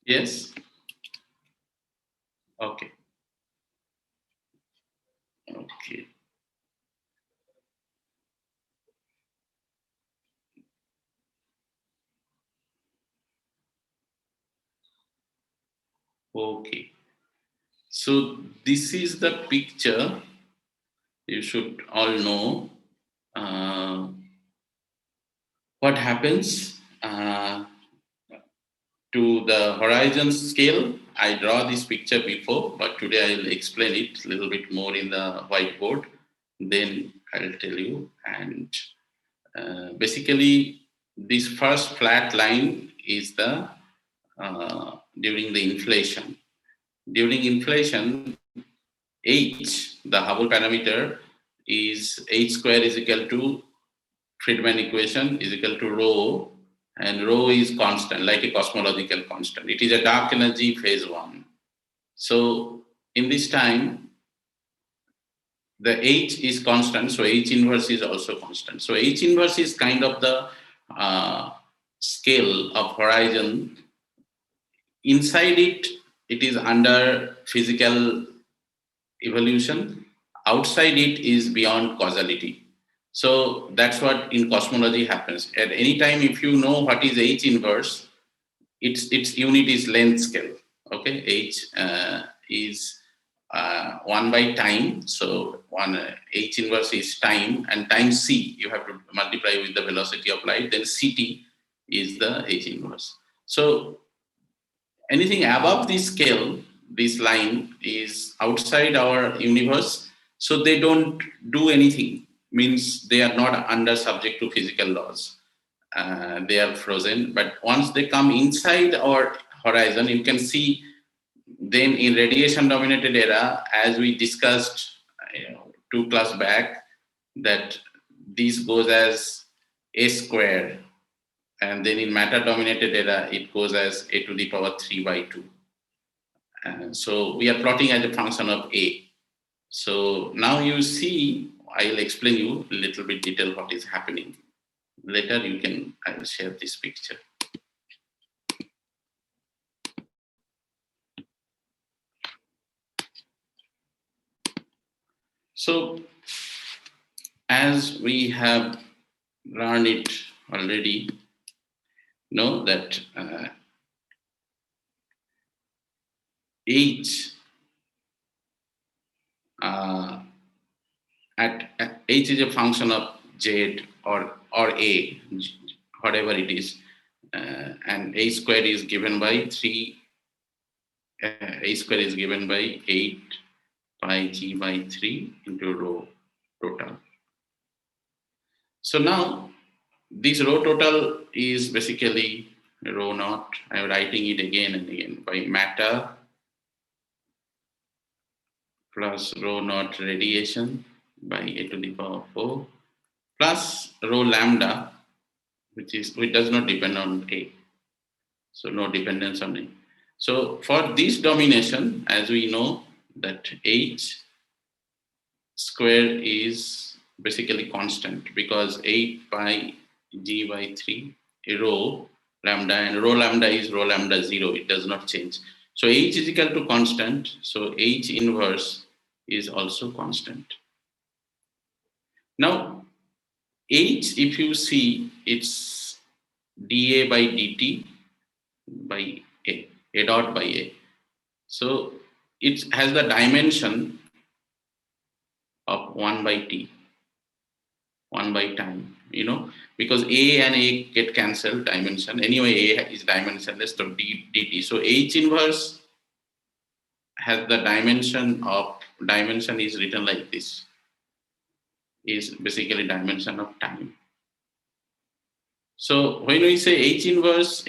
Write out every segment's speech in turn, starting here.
Yes. Okay. Okay. Okay. So this is the picture you should all know. Uh, what happens to the horizon scale? I draw this picture before, but today I'll explain it a little bit more in the whiteboard. Then I'll tell you. And basically, this first flat line is the during the inflation. During inflation, h, the Hubble parameter, is h square is equal to Friedman equation is equal to rho, and rho is constant, like a cosmological constant. It is a dark energy phase one. So in this time, the h is constant, so h inverse is also constant. So h inverse is kind of the scale of horizon. Inside it, it is under physical evolution. Outside it is beyond causality. So that's what in cosmology happens. At any time, if you know what is H inverse, its unit is length scale. Okay, H is 1 by time. So one H inverse is time, and times c. You have to multiply with the velocity of light. Then ct is the H inverse. So anything above this scale, this line is outside our universe, so they don't do anything. Means they are not under subject to physical laws. They are frozen. But once they come inside our horizon, you can see. Then in radiation dominated era, as we discussed 2 class back, that this goes as a square, and then in matter dominated era it goes as a to the power 3 by 2. So we are plotting as a function of a. So now you see, I'll explain you a little bit detail what is happening. Later I will share this picture. So as we have learned it already, know that h uh, at h is a function of z or a, whatever it is, and a square is given by 3. A square is given by 8 pi g by 3 into rho total. So now this rho total is basically rho naught. I'm writing it again and again by matter plus rho naught radiation by a to the power 4 plus rho lambda, which does not depend on a. So no dependence on a. So for this domination, as we know that h square is basically constant because 8 pi g by 3 rho lambda, and rho lambda is rho lambda 0. It does not change. So h is equal to constant. So h inverse is also constant. Now h, if you see, it's dA by dt by a dot by a. So it has the dimension of 1 by t, 1 by time, because a and a get cancelled dimension. Anyway, a is dimensionless, so dt. So h inverse has the dimension is written like this, is basically dimension of time. So when we say h inverse,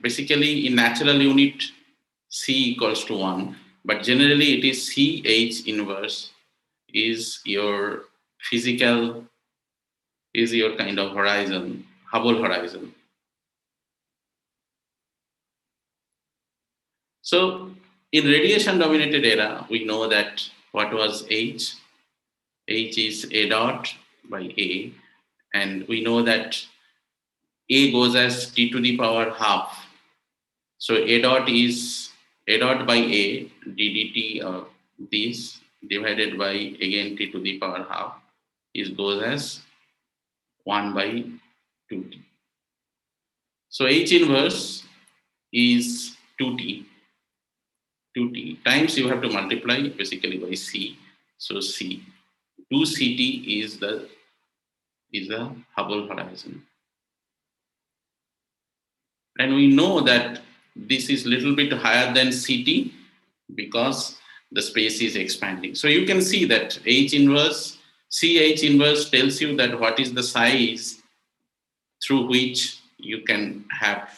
basically in natural unit, c equals to 1, but generally it is c h inverse is your physical, is your kind of horizon, Hubble horizon. So in radiation dominated era, we know that what was h? H is a dot by a, and we know that a goes as t to the power half So a dot by a ddt of this divided by again t to the power half is goes as 1 by 2t. So H inverse is 2t times you have to multiply basically by c. So c 2ct is the Hubble horizon, and we know that this is little bit higher than ct because the space is expanding. So you can see that H inverse, CH inverse tells you that what is the size through which you can have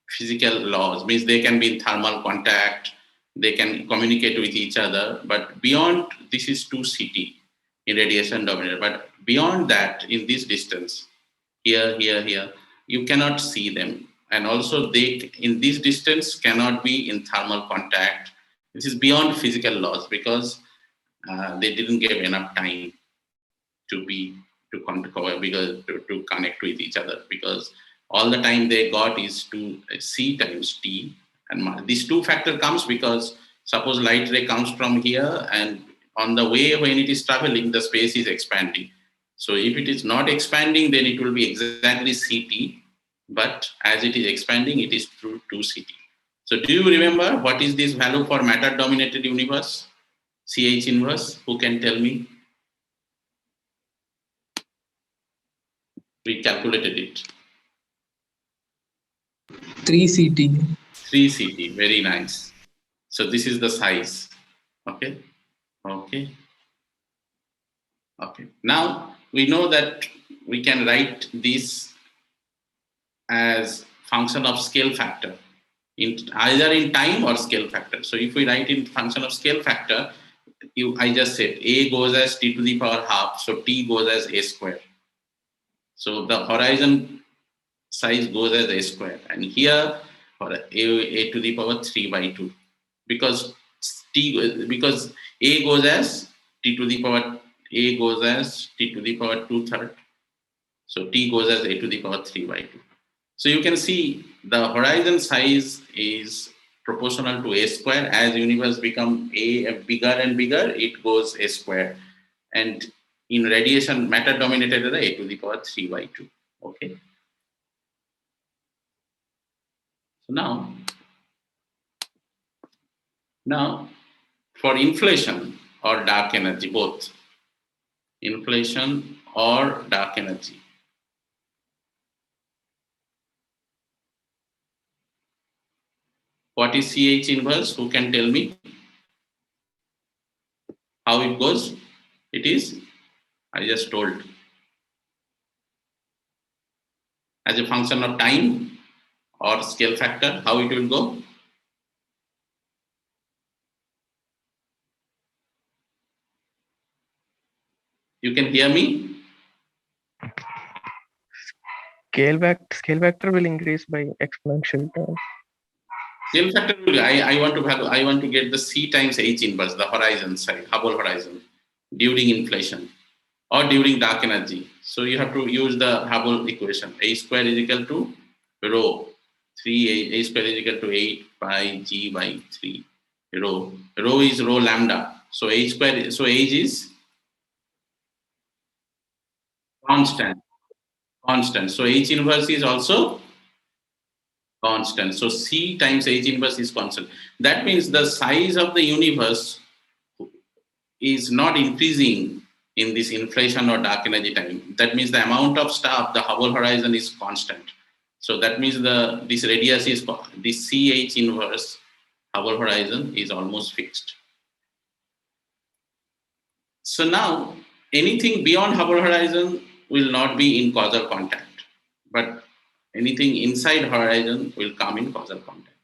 physical laws, means they can be in thermal contact, they can communicate with each other, but beyond this is 2ct in radiation dominator. But beyond that, in this distance, here, you cannot see them. And also they in this distance cannot be in thermal contact. This is beyond physical laws because they didn't give enough time to be to cover because to connect with each other, because all the time they got is to c times t, and this two factor comes because suppose light ray comes from here, and on the way when it is traveling the space is expanding. So if it is not expanding then it will be exactly ct, but as it is expanding it is through 2ct. So do you remember what is this value for matter dominated universe, ch inverse? Who can tell me? We calculated it. 3 CT. 3ct, very nice. So this is the size. Okay, okay, okay. Now we know that we can write this as function of scale factor, in either in time or scale factor. So if we write in function of scale factor, I just said a goes as t to the power half, so t goes as a square. So the horizon size goes as a square, and here for a to the power 3 by 2, because because a goes as t to the power a goes as t to the power 2/3, so t goes as a to the power 3 by 2. So you can see the horizon size is proportional to a square. As universe become a bigger and bigger, it goes a square, and in radiation matter dominated a to the power 3 by 2. Okay, so now for inflation or dark energy, both inflation or dark energy, what is ch inverse? Who can tell me how it goes? It is, I just told, as a function of time or scale factor, how it will go? You can hear me? Scale factor will increase by exponential terms. Scale factor will, I want to get the c times h inverse, the horizon side, Hubble horizon, during inflation or during dark energy. So you have to use the Hubble equation. A square is equal to rho 3, a square is equal to 8 pi g by 3 rho. Rho is rho lambda. So a square, so age is constant. Constant. So h inverse is also constant. So c times h inverse is constant. That means the size of the universe is not increasing in this inflation or dark energy time. That means the amount of stuff, the Hubble horizon is constant. So that means this radius is this ch inverse Hubble horizon is almost fixed. So now anything beyond Hubble horizon will not be in causal contact, but anything inside horizon will come in causal contact.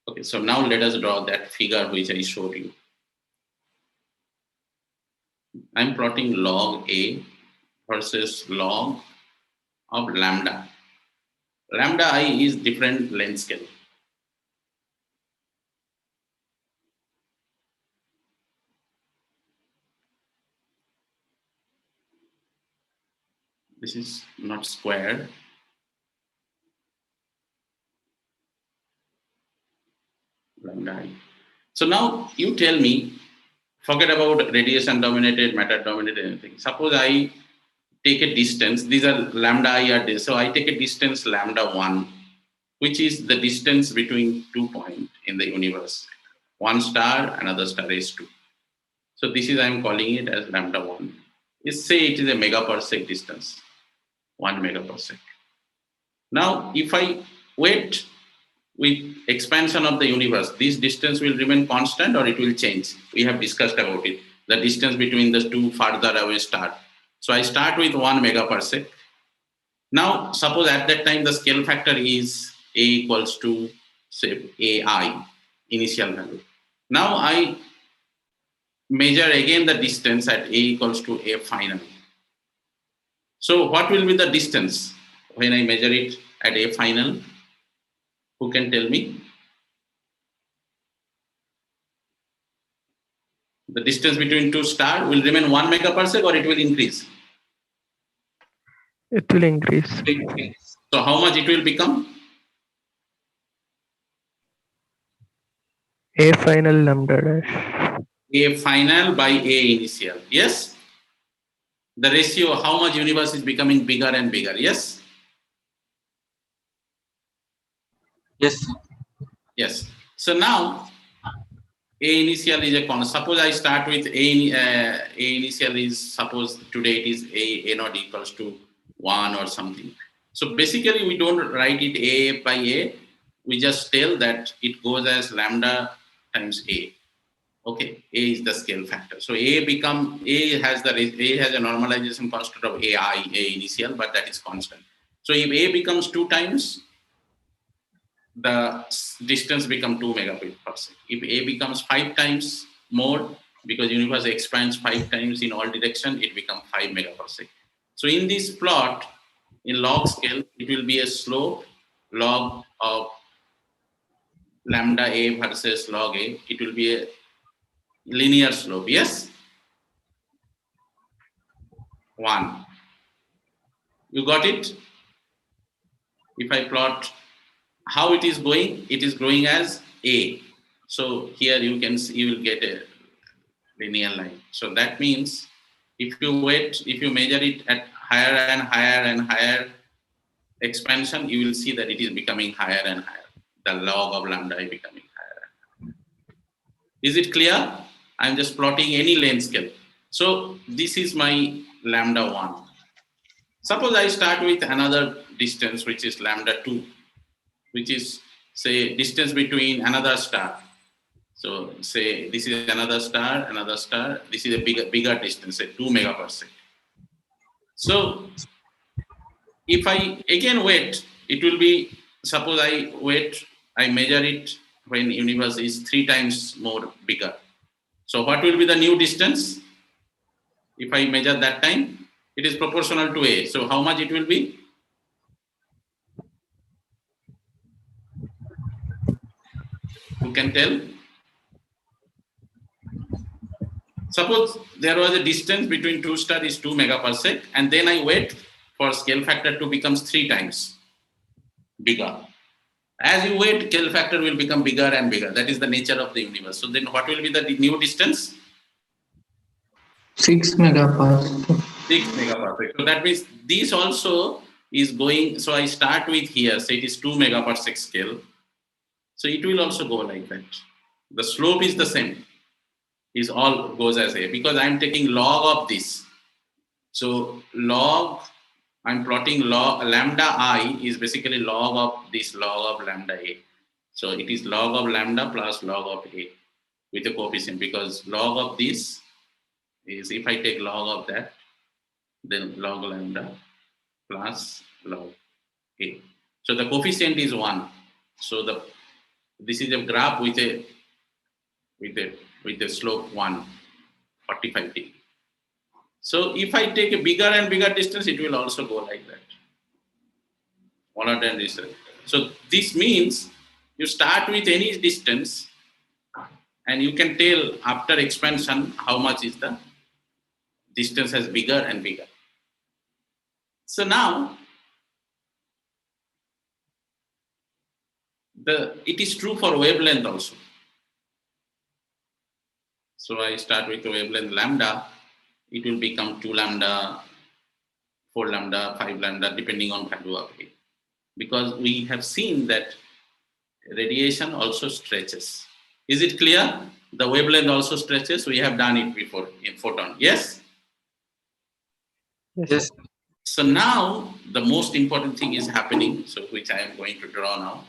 Okay, so now let us draw that figure which I showed you. I'm plotting log A versus log of lambda. Lambda I is different length scale. This is not square. lambda I. So now you tell me, forget about radiation dominated, matter dominated, anything. Suppose I take a distance, these are lambda I are this. So I take a distance lambda 1, which is the distance between 2 points in the universe. One star, another star is 2. So this is, I am calling it as lambda 1. Let's say it is a megaparsec distance, 1 megaparsec. Now, if I wait with expansion of the universe, this distance will remain constant or it will change. We have discussed about it, the distance between the two farther away stars. So I start with 1 megaparsec. Now, suppose at that time the scale factor is A equals to, say, AI, initial value. Now I measure again the distance at A equals to A final. So what will be the distance when I measure it at A final? Who can tell me? The distance between two stars will remain 1 megaparsec or it will increase? It will increase. So how much it will become? A final lambda dash. A final by A initial. Yes? The ratio, how much universe is becoming bigger and bigger. Yes? Yes. Yes. So now A initial is a constant. Suppose I start with A initial is, suppose today it is A naught equals to 1 or something. So basically we don't write it A by A. We just tell that it goes as lambda times A. Okay, A is the scale factor. So A has a normalization constant of A initial, but that is constant. So if A becomes 2 times, the distance become 2 megaparsec. If A becomes 5 times more, because universe expands 5 times in all direction, it becomes 5 megaparsec. So in this plot, in log scale, it will be a slope log of lambda A versus log A. It will be a linear slope. Yes? 1. You got it? If I plot how it is growing as A. So here you can see, you will get a linear line. So that means if you measure it at higher and higher and higher expansion, you will see that it is becoming higher and higher. The log of lambda is becoming higher. Is it clear? I'm just plotting any length scale. So this is my lambda 1. Suppose I start with another distance, which is lambda 2, which is, say, distance between another star. So say this is another star, this is a bigger distance, say 2 megaparsec. So if I again wait, it will be, suppose I measure it when universe is 3 times more bigger. So what will be the new distance? If I measure that time, it is proportional to A. So how much it will be? Who can tell? Suppose there was a distance between two stars is 2 megaparsec, and then I wait for scale factor to become 3 times bigger. As you wait, scale factor will become bigger and bigger. That is the nature of the universe. So then what will be the new distance? 6 megaparsec. 6 megaparsec. So that means this also is going, so I start with here, say it is 2 megaparsec scale. So it will also go like that. The slope is the same. Is all goes as A because I'm taking log of this. So log, I'm plotting log lambda I is basically log of this log of lambda A. So it is log of lambda plus log of A with a coefficient because log of this is, if I take log of that, then log lambda plus log A. So the coefficient is 1. So this is a graph with a slope 1, 45 degree. So if I take a bigger and bigger distance, it will also go like that. 110 distance. So this means you start with any distance and you can tell after expansion how much is the distance has bigger and bigger. So now it is true for wavelength also. So I start with the wavelength lambda. It will become 2 lambda, 4 lambda, 5 lambda, depending on value of A. Because we have seen that radiation also stretches. Is it clear? The wavelength also stretches. We have done it before in photon. Yes? Yes, Yes. sir. So now the most important thing is happening, so which I am going to draw now.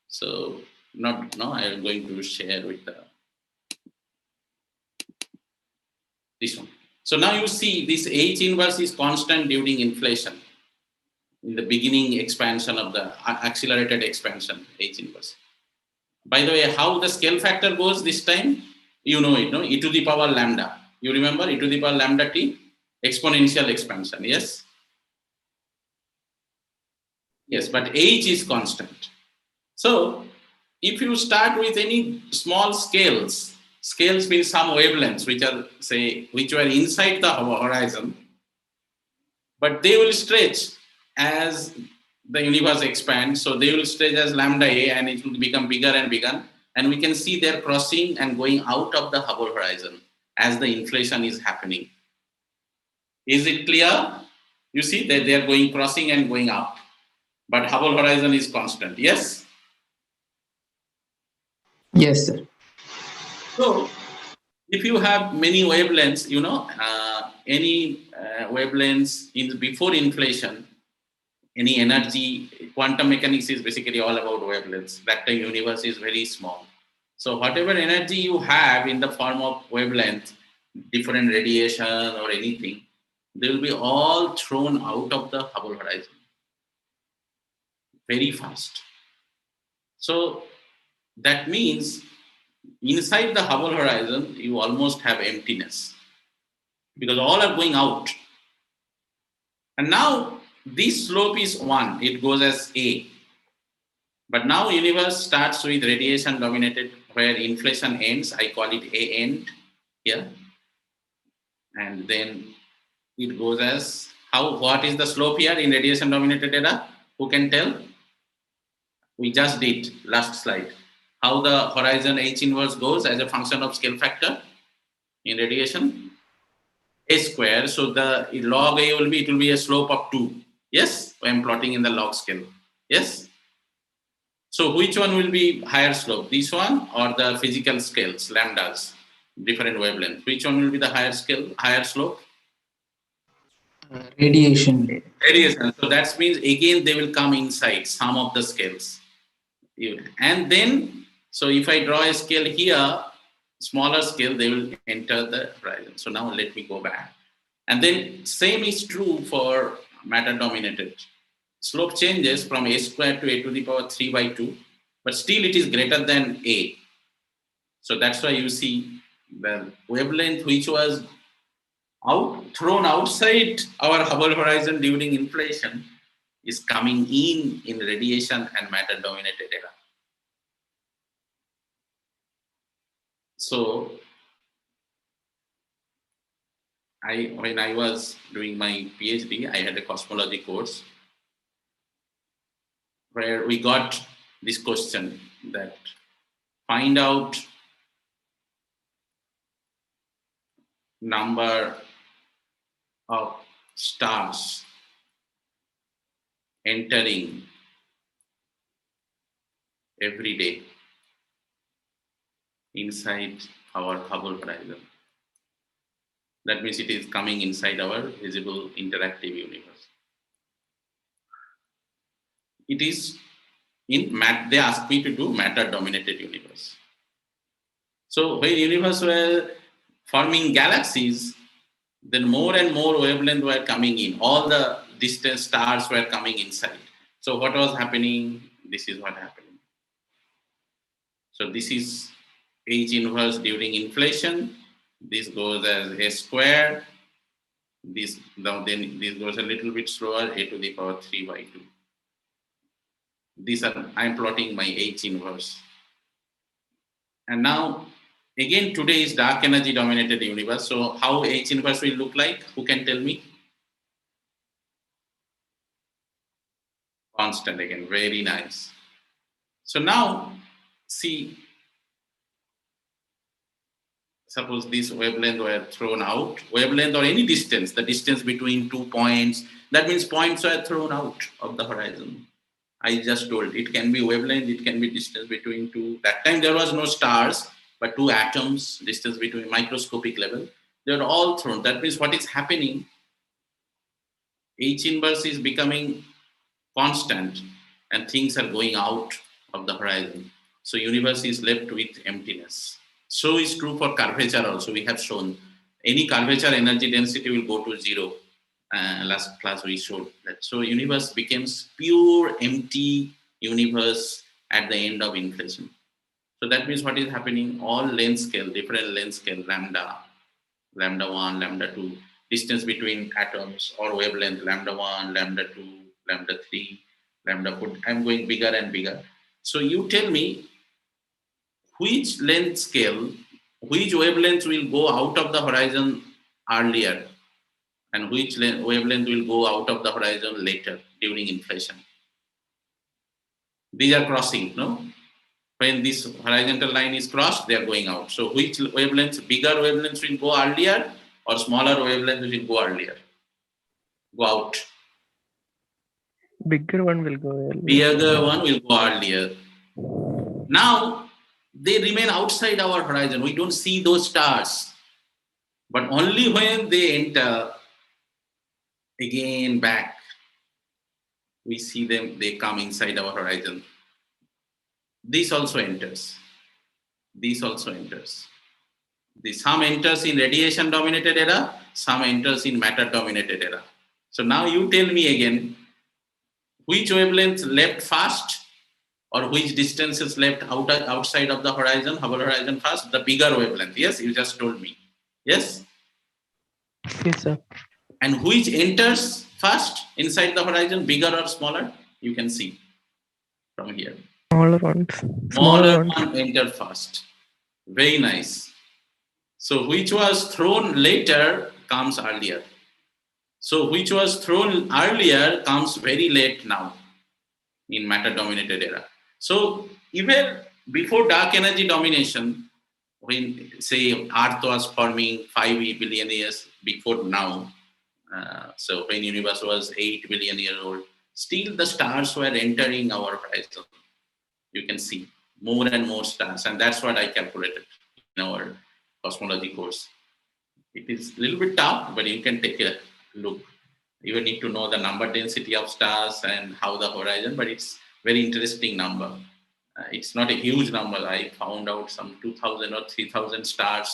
So not now I am going to share with this one. So now you see this H inverse is constant during inflation in the beginning expansion of the accelerated expansion H inverse. By the way, how the scale factor goes this time, you know it, no? E to the power lambda. You remember e to the power lambda t, exponential expansion, yes? Yes, but H is constant. So if you start with any small scales, scales means some wavelengths which are say which were inside the horizon, but they will stretch as the universe expands. So they will stretch as lambda a, and it will become bigger and bigger. And we can see they're crossing and going out of the Hubble horizon as the inflation is happening. Is it clear? You see that they are going crossing and going up, but Hubble horizon is constant. Yes. Yes, sir. So if you have many wavelengths, any wavelengths in before inflation, any energy, quantum mechanics is basically all about wavelengths. That time universe is very small. So whatever energy you have in the form of wavelength, different radiation or anything, they will be all thrown out of the Hubble horizon very fast. So that means inside the Hubble horizon, you almost have emptiness because all are going out. And now this slope is 1, it goes as A. But now universe starts with radiation dominated where inflation ends, I call it A end here. And then it goes as what is the slope here in radiation dominated era? Who can tell? We just did last slide. How the horizon H inverse goes as a function of scale factor in radiation? A square. So the log A it will be a slope of 2. Yes, I am plotting in the log scale. Yes. So which one will be higher slope? This one or the physical scales, lambdas, different wavelength? Which one will be the higher scale, higher slope? Radiation. Radiation. So that means again they will come inside some of the scales. And then, so if I draw a scale here, smaller scale, they will enter the horizon. So now let me go back. And then same is true for matter dominated. Slope changes from a square to a to the power 3 by 2, but still it is greater than a. So that's why you see the wavelength which was thrown outside our Hubble horizon during inflation is coming in radiation and matter dominated era. So when I was doing my PhD, I had a cosmology course where we got this question that find out number of stars entering every day inside our Hubble horizon. That means it is coming inside our visible interactive universe. It is they asked me to do matter dominated universe. So when universe were forming galaxies, then more and more wavelength were coming in. All the distant stars were coming inside. So what was happening? This is what happened. So this is H inverse during inflation. This goes as a square. This now then this goes a little bit slower, a to the power 3 by 2. These are I'm plotting my H inverse. And now again today is dark energy dominated universe. So how H inverse will look like? Who can tell me? Constant again, very nice. So now see suppose this wavelength were thrown out, wavelength or any distance, the distance between 2 points, that means points were thrown out of the horizon. I just told it can be wavelength, it can be distance between two. That time there was no stars, but two atoms, distance between microscopic level. They are all thrown. That means what is happening? H inverse is becoming constant, and things are going out of the horizon. So universe is left with emptiness. So is true for curvature also. We have shown any curvature energy density will go to zero. Last class we showed that. So universe becomes pure empty universe at the end of inflation. So that means what is happening? All length scale, different length scale, lambda, lambda 1, lambda 2, distance between atoms or wavelength, lambda 1, lambda 2, lambda 3, lambda 4. I'm going bigger and bigger. So you tell me which length scale, which wavelength will go out of the horizon earlier and which wavelength will go out of the horizon later during inflation. These are crossing, no? When this horizontal line is crossed, they are going out. So which wavelengths, bigger wavelengths will go earlier or smaller wavelengths will go earlier? Go out. Bigger one will go earlier. Bigger one will go earlier. Now, they remain outside our horizon. We don't see those stars. But only when they enter again back, we see them, they come inside our horizon. This also enters. This also enters. Some enters in radiation dominated era, some enters in matter dominated era. So now you tell me again, which wavelength left fast or which distance is left outside of the horizon, Hubble horizon first? The bigger wavelength. Yes, you just told me. Yes? Yes, sir. And which enters first inside the horizon, bigger or smaller? You can see from here. Smaller ones. Smaller one entered first. Very nice. So which was thrown later comes earlier. So which was thrown earlier comes very late now in matter dominated era. So even before dark energy domination, when say Earth was forming 5 billion years before now, so when universe was 8 billion years old, still the stars were entering our horizon. You can see more and more stars, and that's what I calculated in our cosmology course. It is a little bit tough, but you can take a look. You need to know the number density of stars and how the horizon, but it's very interesting number. It's not a huge number. I found out some 2,000 or 3,000 stars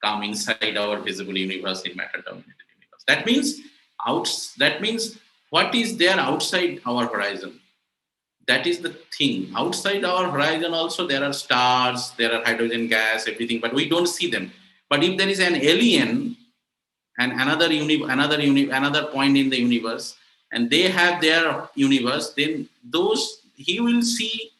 come inside our visible universe in matter-dominated universe. That means what is there outside our horizon? That is the thing. Outside our horizon also there are stars, there are hydrogen gas, everything, but we don't see them. But if there is an alien and another point in the universe, and they have their universe, then he will see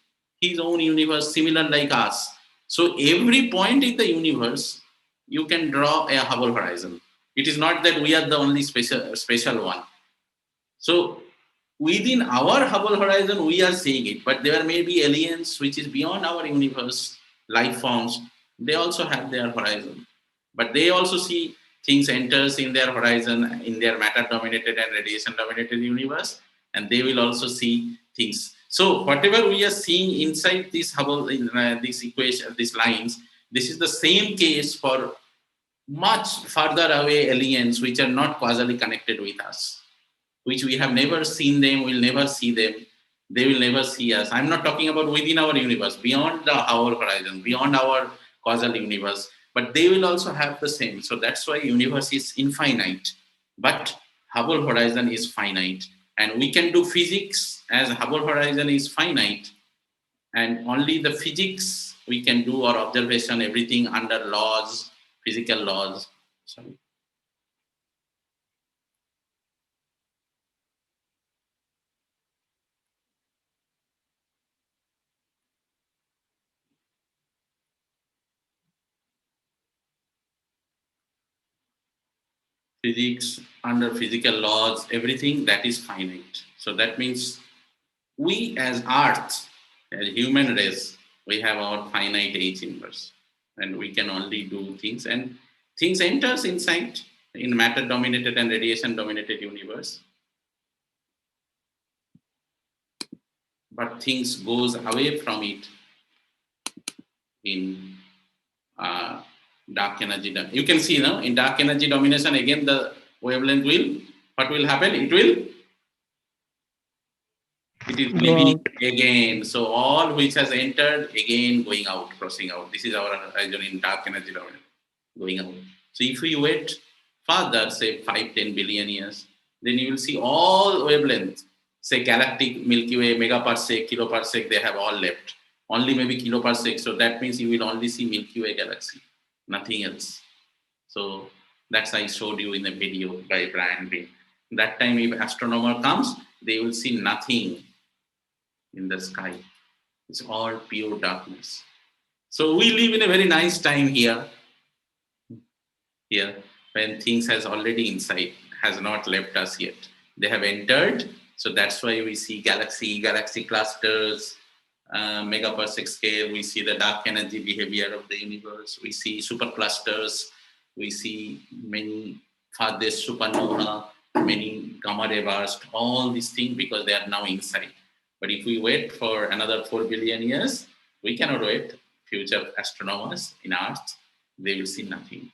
his own universe similar like us. So every point in the universe, you can draw a Hubble horizon. It is not that we are the only special one. So within our Hubble horizon, we are seeing it, but there may be aliens which is beyond our universe, life forms. They also have their horizon, but they also see things enters in their horizon in their matter-dominated and radiation-dominated universe, and they will also see things. So whatever we are seeing inside this Hubble, in this equation, these lines, this is the same case for much further away aliens which are not causally connected with us, which we have never seen them, will never see them, they will never see us. I'm not talking about within our universe, beyond our horizon, beyond our causal universe, but they will also have the same. So that's why universe is infinite, but Hubble horizon is finite. And we can do physics as Hubble horizon is finite, and only the physics we can do or observation, everything under laws, physical laws. Sorry. Physics, under physical laws, everything that is finite. So that means we as Earth, as human race, we have our finite H inverse. and we can only do things, and things enters inside in matter dominated and radiation dominated universe, but things goes away from it in dark energy. You can see now in dark energy domination again the wavelength will, what will happen? It is Go leaving out. again. So all which has entered again going out, crossing out. This is our horizon in dark energy domination, going out. So if we wait further, say 5-10 billion years, then you will see all wavelengths, say galactic Milky Way, megaparsec, kiloparsec, they have all left. Only maybe kiloparsec. So that means you will only see Milky Way galaxy, nothing else. So that's I showed you in the video by Brian Green. That time if astronomer comes, they will see nothing in the sky. It's all pure darkness. So we live in a very nice time here when things has already inside, has not left us yet. They have entered, so that's why we see galaxy clusters, megaparsec scale. We see the dark energy behavior of the universe. We see superclusters. We see many farthest supernova, many gamma ray bursts. All these things because they are now inside. But if we wait for another 4 billion years, we cannot wait. Future astronomers in Earth, they will see nothing.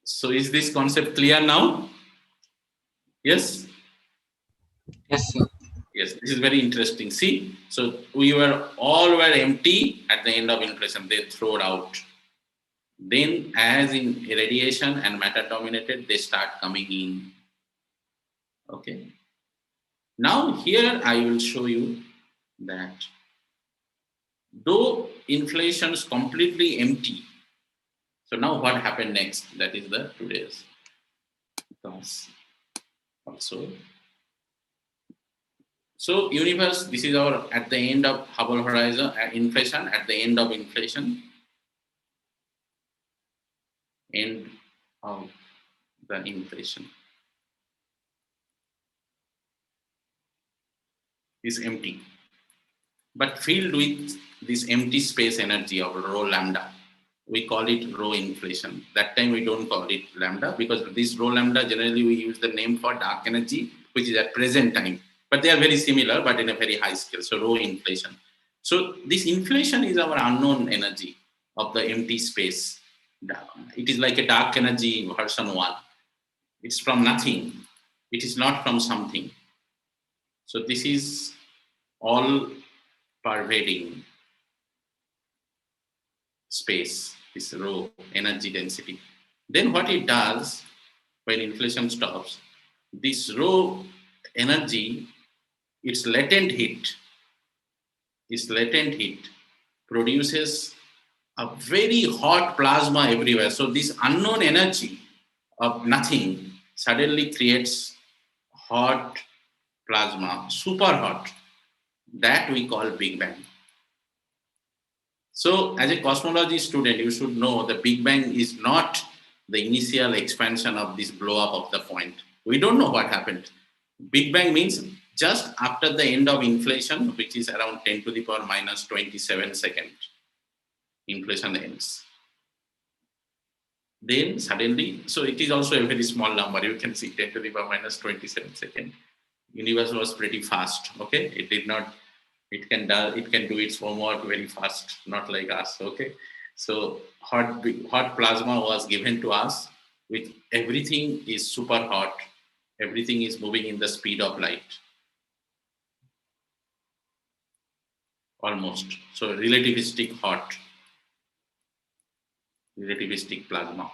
So is this concept clear now? Yes? Yes, sir. Yes, this is very interesting. See, so we were empty at the end of inflation, they throw it out. Then as in radiation and matter dominated, they start coming in. Okay. Now here I will show you that though inflation is completely empty, so now what happened next? That is the today's class also. So universe, this is our at the end of Hubble horizon, inflation, at the end of inflation, end of the inflation is empty, but filled with this empty space energy of rho lambda. We call it rho inflation. That time we don't call it lambda because this rho lambda generally we use the name for dark energy, which is at present time. But they are very similar, but in a very high scale. So rho inflation. So this inflation is our unknown energy of the empty space. It is like a dark energy version 1. It's from nothing. It is not from something. So this is all pervading space, this rho energy density. Then what it does when inflation stops, this rho energy, its latent heat produces a very hot plasma everywhere. So this unknown energy of nothing suddenly creates hot plasma, super hot, that we call Big Bang. So as a cosmology student, you should know the Big Bang is not the initial expansion of this blow up of the point. We don't know what happened. Big Bang means just after the end of inflation, which is around 10 to the power minus 27 second, inflation ends. Then suddenly, so it is also a very small number. You can see 10 to the power minus 27 second. Universe was pretty fast. Okay, it did not. It can do its homework very fast, not like us. Okay, so hot plasma was given to us. With everything is super hot. Everything is moving in the speed of light. Almost. So relativistic hot. Relativistic plasma.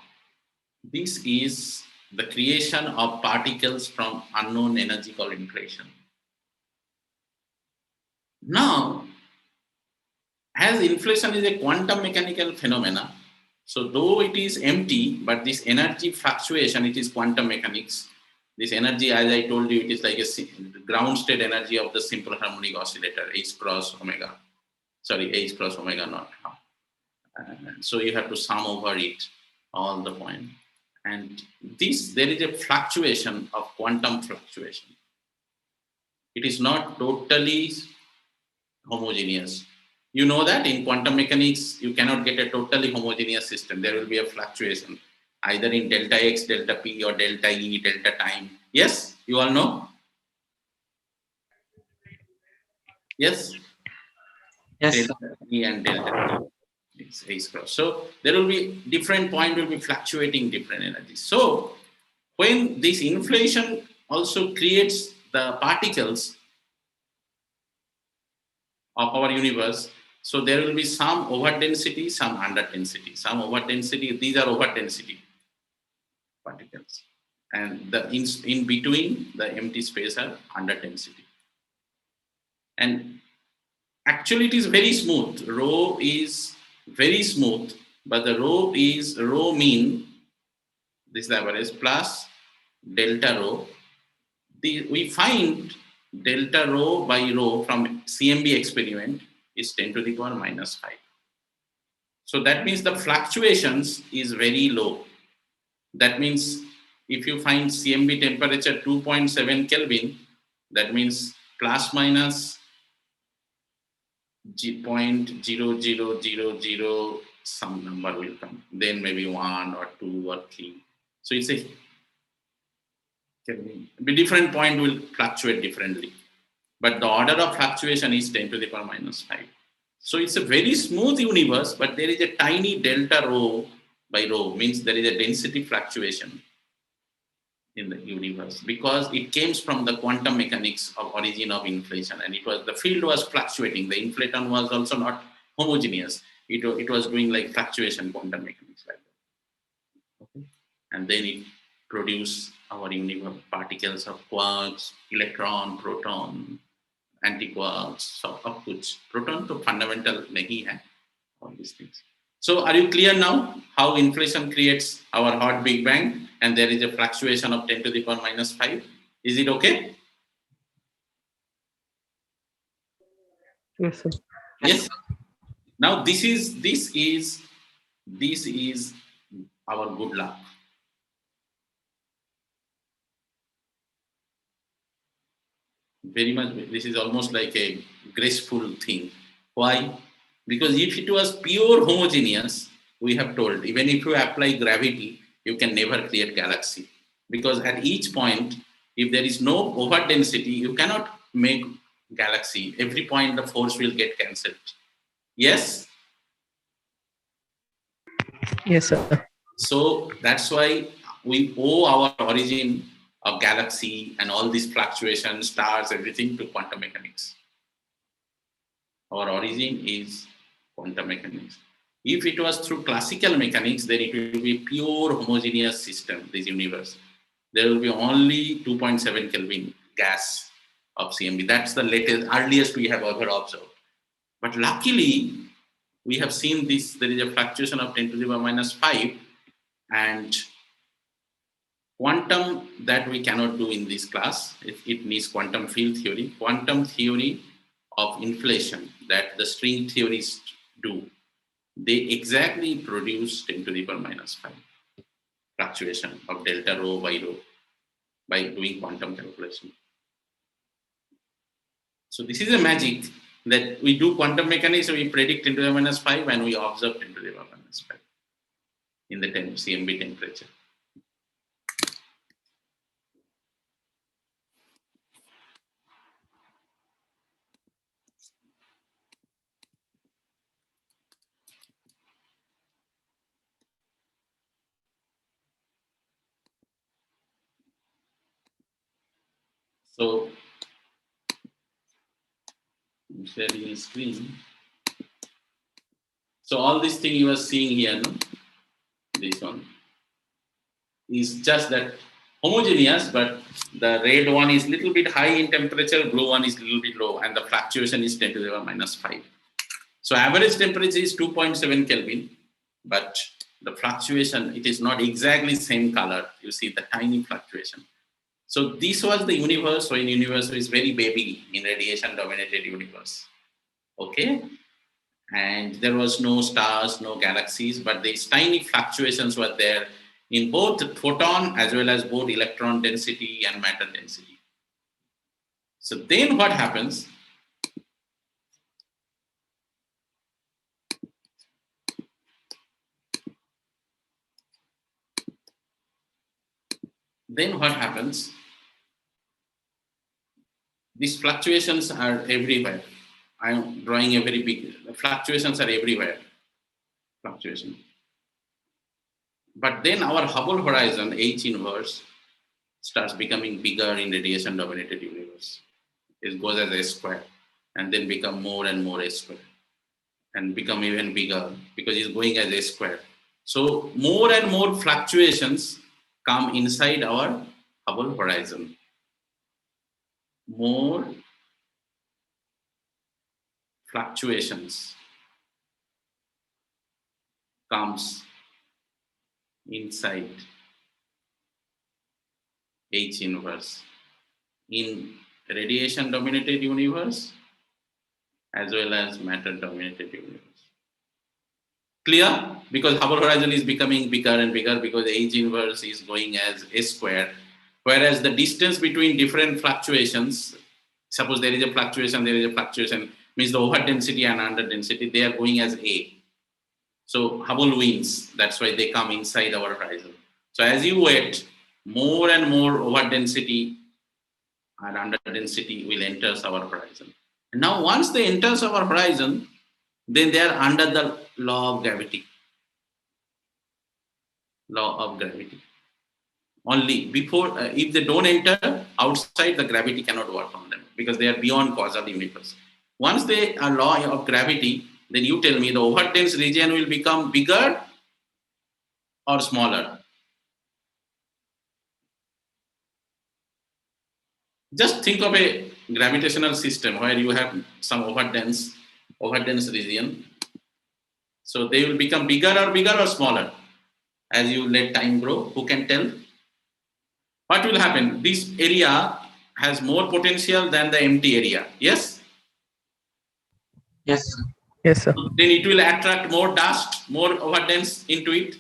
This is the creation of particles from unknown energy called inflation. Now, as inflation is a quantum mechanical phenomena, so though it is empty, but this energy fluctuation, it is quantum mechanics. This energy, as I told you, it is like a ground state energy of the simple harmonic oscillator, H cross omega. Sorry, H cross omega not. So you have to sum over it, all the point. And there is a fluctuation of quantum fluctuation. It is not totally homogeneous. You know that in quantum mechanics, you cannot get a totally homogeneous system. There will be a fluctuation, either in delta x, delta p, or delta e, delta time. Yes, you all know? Yes? Yes, sir. Delta e and delta t is a cross. So there will be different point will be fluctuating different energies. So when this inflation also creates the particles of our universe, so there will be some over density, some under density. Some over density, these are over density particles, and the in between the empty space are under density. And actually, it is very smooth. Rho is very smooth, but the rho mean this is the average plus delta rho. We find delta rho by rho from CMB experiment is 10 to the power minus 5. So that means the fluctuations is very low. That means if you find CMB temperature 2.7 Kelvin, that means plus minus 0.0000 some number will come. Then maybe 1 or 2 or 3. So it's a Kelvin. Different point will fluctuate differently. But the order of fluctuation is 10 to the power minus 5. So it's a very smooth universe, but there is a tiny delta rho by rho, means there is a density fluctuation in the universe because it came from the quantum mechanics of origin of inflation, and it was the field was fluctuating. The inflaton was also not homogeneous. It was doing like fluctuation quantum mechanics like that. Okay. And then it produced our universe particles of quarks, electron, proton, antiquarks, so of which proton to fundamental nahi hai, all these things. So are you clear now how inflation creates our hot Big Bang and there is a fluctuation of 10 to the power minus 5? Is it okay? Yes, sir. Yes, Yes. Now this is our good luck. Very much. This is almost like a graceful thing. Why? Because if it was pure homogeneous, we have told, even if you apply gravity, you can never create galaxy. Because at each point, if there is no over density, you cannot make galaxy. Every point the force will get cancelled. Yes? Yes, sir. So that's why we owe our origin of galaxy and all these fluctuations, stars, everything to quantum mechanics. Our origin is quantum mechanics. If it was through classical mechanics, then it will be pure homogeneous system, this universe. There will be only 2.7 Kelvin gas of CMB. That's the latest, earliest we have ever observed. But luckily, we have seen this, there is a fluctuation of 10 to the power minus 5, and quantum that we cannot do in this class. It needs quantum field theory. Quantum theory of inflation that the string theorists do, they exactly produce 10 to the power minus 5 fluctuation of delta rho by rho by doing quantum calculation. So this is a magic that we do quantum mechanics, we predict 10 to the minus 5 and we observe 10 to the minus 5 in the CMB temperature. So I'm sharing a screen. So all this thing you are seeing here, no? This one is just that homogeneous, but the red one is little bit high in temperature, blue one is little bit low, and the fluctuation is 10 to the power minus 5. So average temperature is 2.7 Kelvin, but the fluctuation, it is not exactly same color. You see the tiny fluctuation. So this was the universe when universe is very baby in radiation dominated universe. Okay. And there was no stars, no galaxies, but these tiny fluctuations were there in both photon as well as both electron density and matter density. So then what happens? then what happens? These fluctuations are everywhere. I'm drawing a very big, fluctuations are everywhere. Fluctuation. But then our Hubble horizon, H inverse, starts becoming bigger in radiation dominated universe. It goes as a square and then become more and more a square and become even bigger because it's going as a square. So more and more fluctuations come inside our Hubble horizon. More fluctuations comes inside H inverse in radiation dominated universe as well as matter dominated universe. Clear? Because Hubble horizon is becoming bigger and bigger because H inverse is going as a square, whereas the distance between different fluctuations, suppose there is a fluctuation, means the over density and under density, they are going as A. So Hubble wins. That's why they come inside our horizon. So as you wait, more and more over density and under density will enter our horizon. And now once they enter our horizon, then they are under the law of gravity. Law of gravity. Only before, if they don't enter outside, the gravity cannot work on them because they are beyond causal universe. Once they are law of gravity, then you tell me the overdense region will become bigger or smaller. Just think of a gravitational system where you have some overdense region. So they will become bigger or smaller as you let time grow. Who can tell? What will happen? This area has more potential than the empty area. Yes? Yes. Yes, sir. Then it will attract more dust, more overdense into it.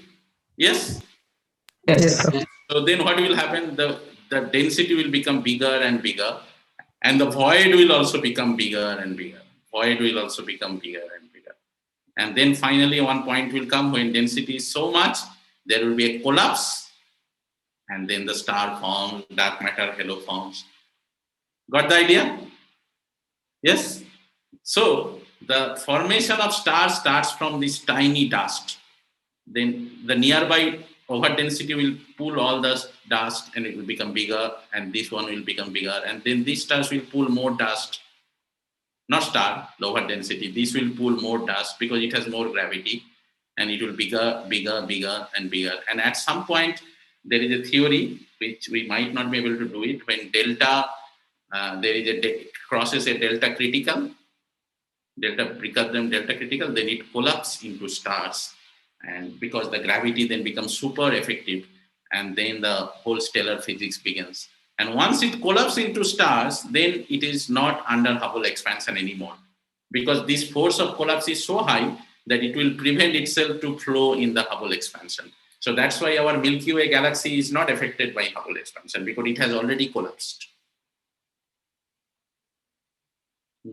Yes? Yes, Yes. sir. Yes. So then what will happen? The density will become bigger and bigger, and the void will also become bigger and bigger. Void will also become bigger and bigger. And then finally, one point will come when density is so much, there will be a collapse, and then the star forms, dark matter halo forms. Got the idea? Yes? So the formation of stars starts from this tiny dust. Then the nearby overdensity will pull all the dust and it will become bigger, and this one will become bigger, and then these stars will pull more dust. Not star, lower density. This will pull more dust because it has more gravity, and it will bigger, and bigger. And at some point, there is a theory which we might not be able to do it when delta there is crosses a delta critical, delta critical, then it collapses into stars, and because the gravity then becomes super effective, and then the whole stellar physics begins. And once it collapses into stars, then it is not under Hubble expansion anymore, because this force of collapse is so high that it will prevent itself to flow in the Hubble expansion. So that's why our Milky Way galaxy is not affected by Hubble expansion, because it has already collapsed.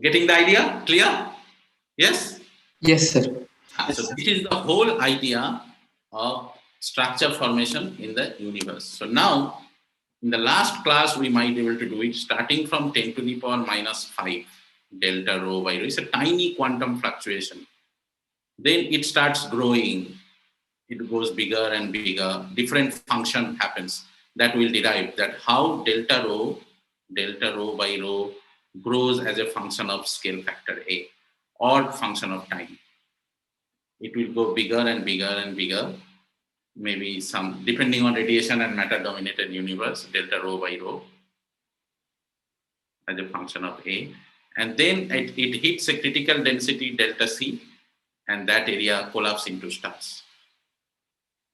Getting the idea? Clear? Yes? Yes, sir. So this is the whole idea of structure formation in the universe. So now, in the last class, we might be able to do it starting from 10 to the power minus 5 delta rho by rho. It's a tiny quantum fluctuation. Then it starts growing. It goes bigger and bigger. Different function happens that will derive that how delta rho by rho grows as a function of scale factor A or function of time. It will go bigger and bigger and bigger. Maybe some, depending on radiation and matter dominated universe, delta rho by rho as a function of A. And then it hits a critical density delta C, and that area collapses into stars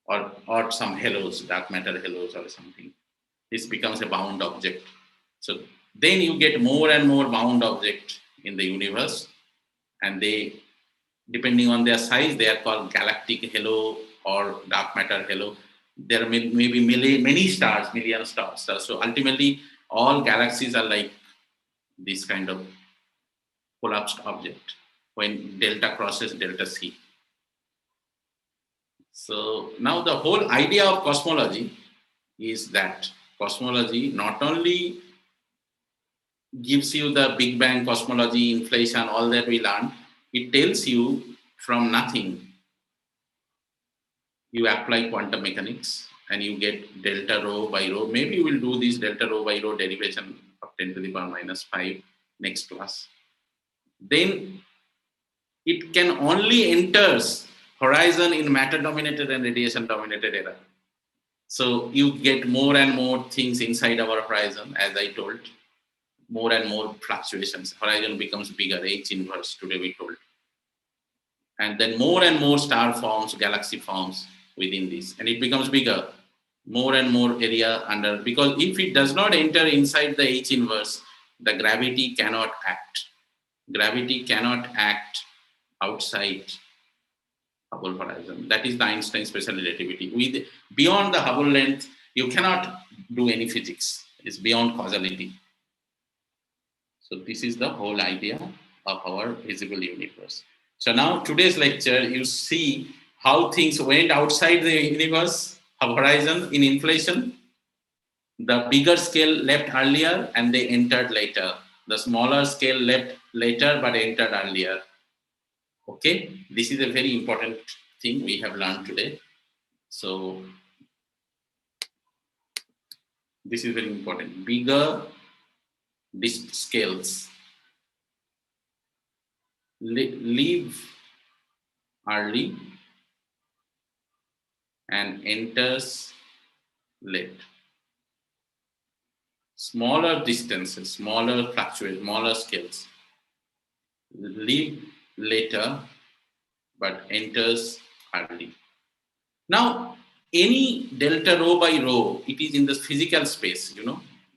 or some halos, dark matter halos or something. This becomes a bound object. So then you get more and more bound object in the universe, and they, depending on their size, they are called galactic halo or dark matter halo. There may be many stars, million stars. So ultimately, all galaxies are like this kind of collapsed object when delta crosses delta C. So now the whole idea of cosmology is that cosmology not only gives you the Big Bang cosmology, inflation, all that we learned, it tells you from nothing. You apply quantum mechanics and you get delta rho by rho. Maybe you will do this delta rho by rho derivation of 10 to the power minus 5 next class. Then it can only enters horizon in matter dominated and radiation dominated era. So you get more and more things inside our horizon, as I told, more and more fluctuations. Horizon becomes bigger, H inverse today we told. And then more and more star forms, galaxy forms within this, and it becomes bigger, more and more area under, because if it does not enter inside the H inverse, the gravity cannot act. Gravity cannot act outside Hubble horizon. That is the Einstein special relativity. With beyond the Hubble length, you cannot do any physics. It's beyond causality. So this is the whole idea of our visible universe. So now today's lecture, you see how things went outside the universe, horizon in inflation. The bigger scale left earlier and they entered later. The smaller scale left later but entered earlier. Okay, this is a very important thing we have learned today. So this is very important. Bigger disk scales leave early and enters late. Smaller distances, smaller fluctuations, smaller scales leave later but enters early. Now, any delta rho by rho, it is in the physical space,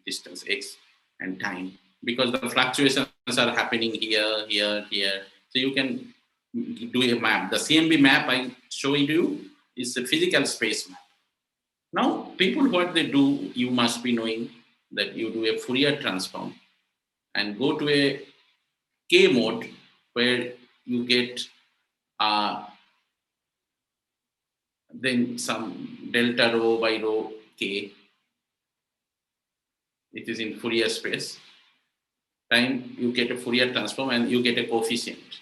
distance x and time, because the fluctuations are happening here, here, here. So you can do a map. The CMB map I show you is a physical space map. Now, people, what they do, you must be knowing that you do a Fourier transform and go to a K mode where you get then some delta rho by rho K. It is in Fourier space. Time you get a Fourier transform and you get a coefficient.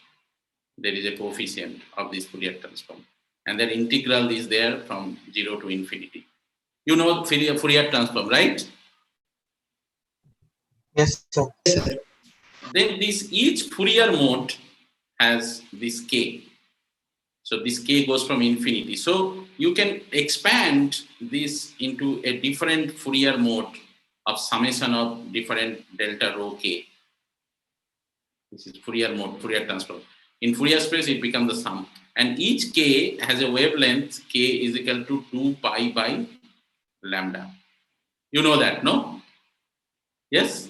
There is a coefficient of this Fourier transform. And that integral is there from 0 to infinity. You know Fourier transform, right? Yes, sir. Then each Fourier mode has this K. So this K goes from infinity. So you can expand this into a different Fourier mode of summation of different delta rho K. This is Fourier mode, Fourier transform. In Fourier space, it becomes the sum. And each K has a wavelength, K is equal to 2 pi by lambda. You know that, no? Yes?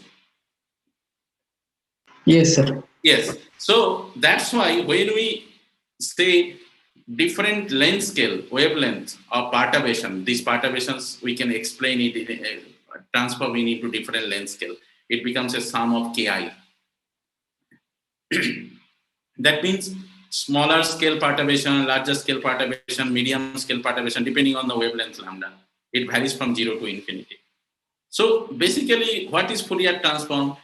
Yes, sir. Yes. So that's why when we say different length scale, wavelength or perturbation, these perturbations, we can explain it, transform it into different length scale. It becomes a sum of Ki. That means smaller scale perturbation, larger scale perturbation, medium scale perturbation, depending on the wavelength lambda. It varies from 0 to infinity. So basically, what is Fourier transform?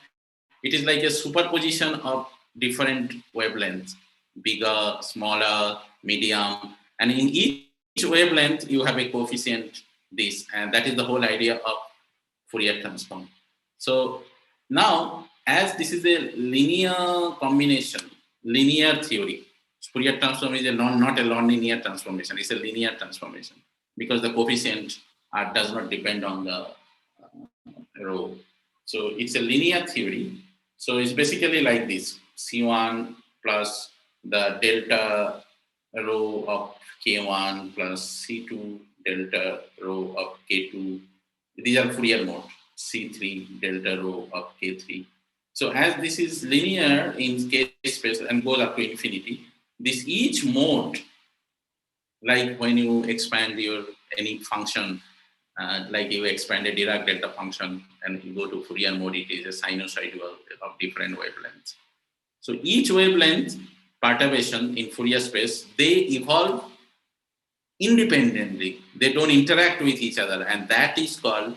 It is like a superposition of different wavelengths, bigger, smaller, medium, and in each wavelength, you have a coefficient this, and that is the whole idea of Fourier transform. So now, as this is a linear combination, linear theory, Fourier transform is not a non-linear transformation, it's a linear transformation because the coefficient does not depend on the rho. So it's a linear theory. So it's basically like this, C1 plus the delta rho of K1 plus C2 delta rho of K2. These are Fourier mode, C3 delta rho of K3. So as this is linear in K space and goes up to infinity, this each mode, like when you expand your any function, like you expand a Dirac delta function and you go to Fourier mode, it is a sinusoidal of different wavelengths. So each wavelength perturbation in Fourier space, they evolve independently. They don't interact with each other, and that is called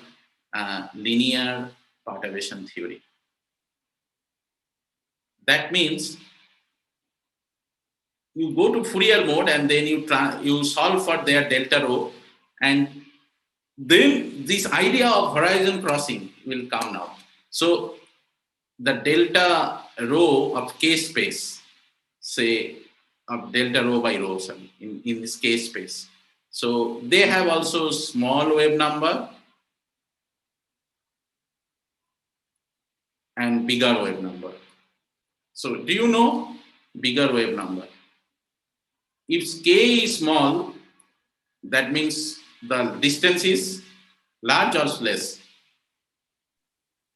linear perturbation theory. That means you go to Fourier mode and then you solve for their delta rho, and then this idea of horizon crossing will come now. So the delta rho of K space, say of delta rho by rho, sorry, in this K space. So they have also small wave number and bigger wave number. So do you know bigger wave number? If K is small, that means the distance is large or less?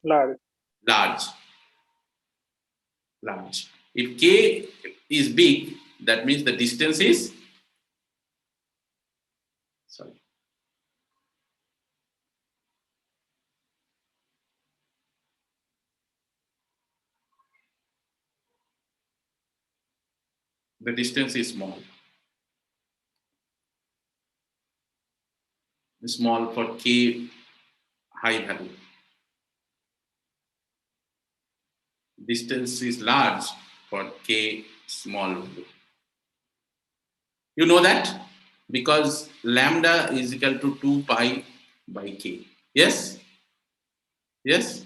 Large. Large. Large. If K is big, that means the distance is, sorry, the distance is small. Small for K high value. Distance is large for K small value. You know that? Because lambda is equal to 2 pi by K. Yes? Yes?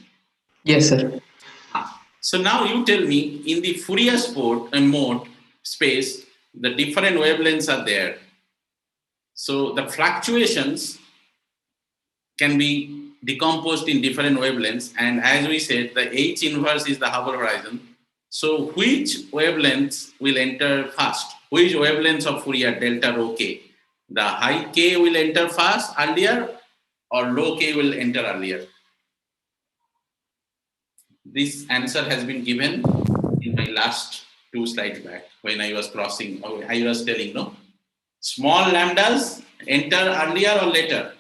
Yes, sir. So now you tell me, in the Fourier mode space, the different wavelengths are there. So the fluctuations can be decomposed in different wavelengths, and as we said, the H inverse is the Hubble horizon. So which wavelengths will enter first? Which wavelengths of Fourier delta rho K? The high K will enter first earlier, or low K will enter earlier? This answer has been given in my last 2 slides back when I was crossing. I was telling, no, small lambdas enter earlier or later,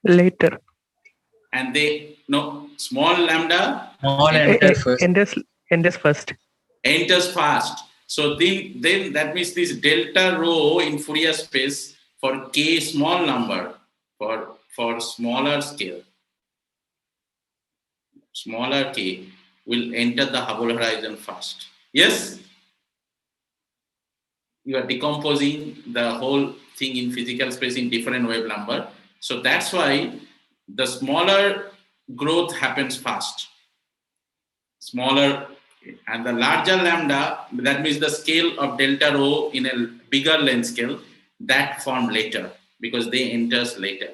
Later. and they no small lambda Small enter first. Enters first. enters fast. So then that means this delta rho in Fourier space for K small number, for smaller scale, smaller K will enter the Hubble horizon first. Yes? You are decomposing the whole thing in physical space in different wave number. So that's why the smaller growth happens fast. Smaller and the larger lambda, that means the scale of delta rho in a bigger length scale, that form later because they enters later.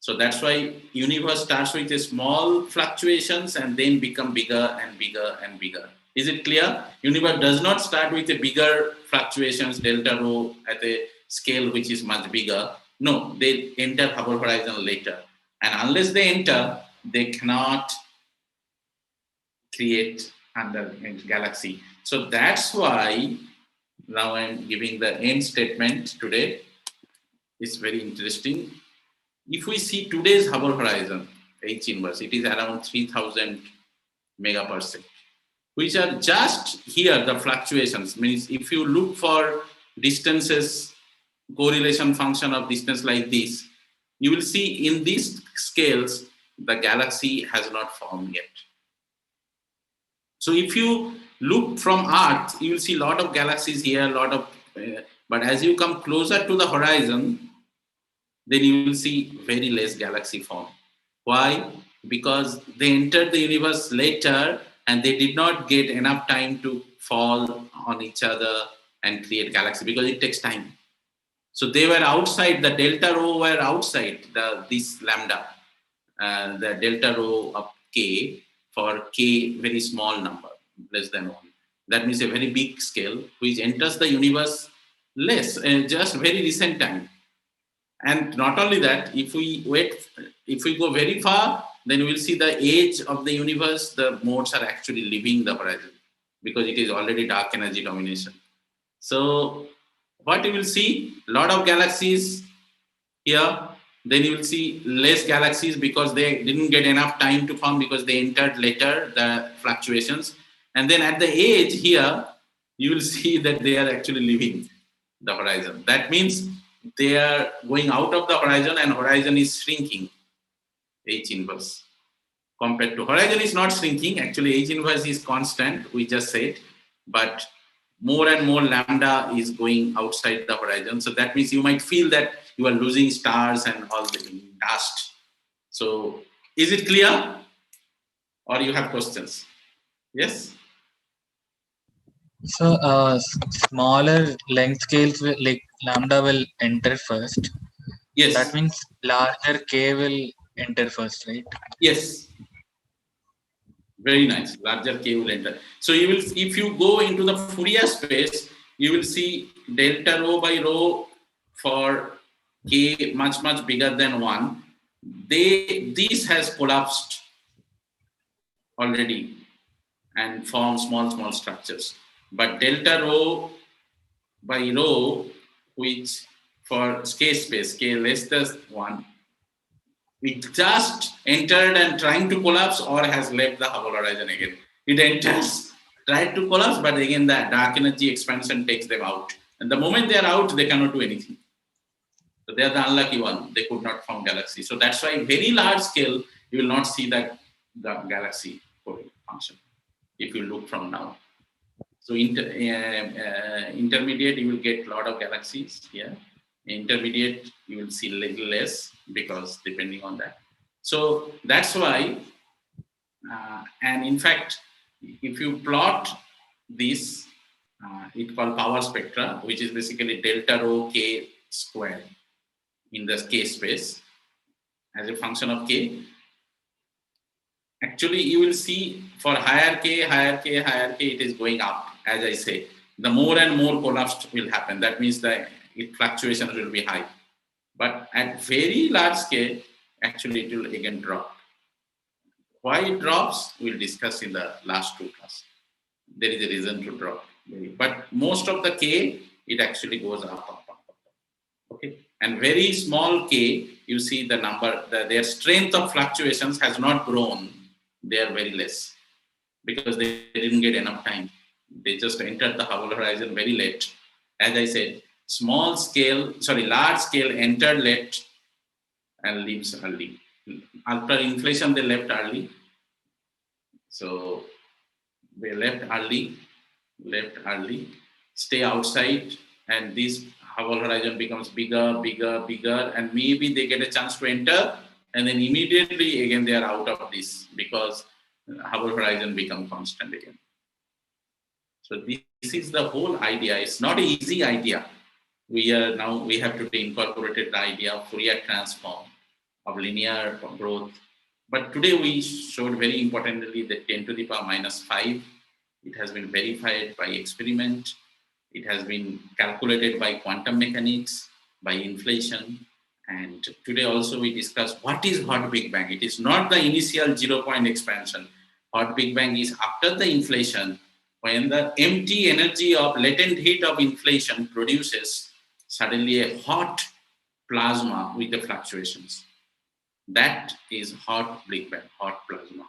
So that's why universe starts with a small fluctuations and then become bigger and bigger and bigger. Is it clear? Universe does not start with a bigger fluctuations delta rho at a scale which is much bigger. No, they enter Hubble horizon later. And unless they enter, they cannot create under galaxy. So that's why now I'm giving the end statement today. It's very interesting. If we see today's Hubble horizon, H inverse, it is around 3000 megaparsec, which are just here, the fluctuations. Means if you look for distances, correlation function of distance like this, you will see in these scales, the galaxy has not formed yet. So if you look from Earth, you will see a lot of galaxies here, but as you come closer to the horizon, then you will see very less galaxy form. Why? Because they entered the universe later and they did not get enough time to fall on each other and create galaxy because it takes time. So they were outside, the delta rho were outside this lambda, the delta rho of K for K very small number, less than 1. That means a very big scale which enters the universe less, just very recent time. And not only that, if we go very far, then we will see the age of the universe, the modes are actually leaving the horizon because it is already dark energy domination. So what you will see, a lot of galaxies here, then you will see less galaxies because they didn't get enough time to form because they entered later, the fluctuations. And then at the edge here, you will see that they are actually leaving the horizon. That means they are going out of the horizon and horizon is shrinking. H inverse. Compared to horizon is not shrinking. Actually, H inverse is constant, we just said, but more and more lambda is going outside the horizon. So that means you might feel that you are losing stars and all the dust. So is it clear or you have questions? Yes? So, smaller length scales will, like lambda will enter first. That Yes. means larger k will enter first, right? Yes. Very nice. Larger K will enter. So you will, if you go into the Fourier space, you will see delta rho by rho for K much bigger than 1. This has collapsed already and formed small structures. But delta rho by rho, which for K space, K less than 1, it just entered and trying to collapse or has left the Hubble horizon again. It enters, tried to collapse, but again the dark energy expansion takes them out. And the moment they are out, they cannot do anything. So they are the unlucky one. They could not form galaxy. So that's why very large scale, you will not see the galaxy function if you look from now. So intermediate, you will get a lot of galaxies here. Intermediate, you will see little less because depending on that. So that's why, and in fact, if you plot this, it's called power spectra, which is basically delta rho k square in the k space as a function of k. Actually, you will see for higher k, it is going up. As I say, the more and more collapse will happen. That means the fluctuations will be high. But at very large scale, actually it will again drop. Why it drops, we'll discuss in the last two classes. There is a reason to drop. But most of the k, it actually goes up. Okay. And very small k, you see the number, their strength of fluctuations has not grown. They are very less because they didn't get enough time. They just entered the Hubble horizon very late. As I said, large scale entered late and leaves early. After inflation, they left early. So they left early, stay outside, and this Hubble horizon becomes bigger, and maybe they get a chance to enter, and then immediately again they are out of this because Hubble horizon become constant again. So this is the whole idea. It's not an easy idea. We have to incorporate the idea of Fourier transform of linear growth. But today we showed very importantly that 10 to the power minus 5, it has been verified by experiment. It has been calculated by quantum mechanics, by inflation. And today also we discussed what is hot Big Bang. It is not the initial 0-point expansion. Hot Big Bang is after the inflation, when the empty energy of latent heat of inflation produces suddenly a hot plasma with the fluctuations. That is hot Big Bang, hot plasma.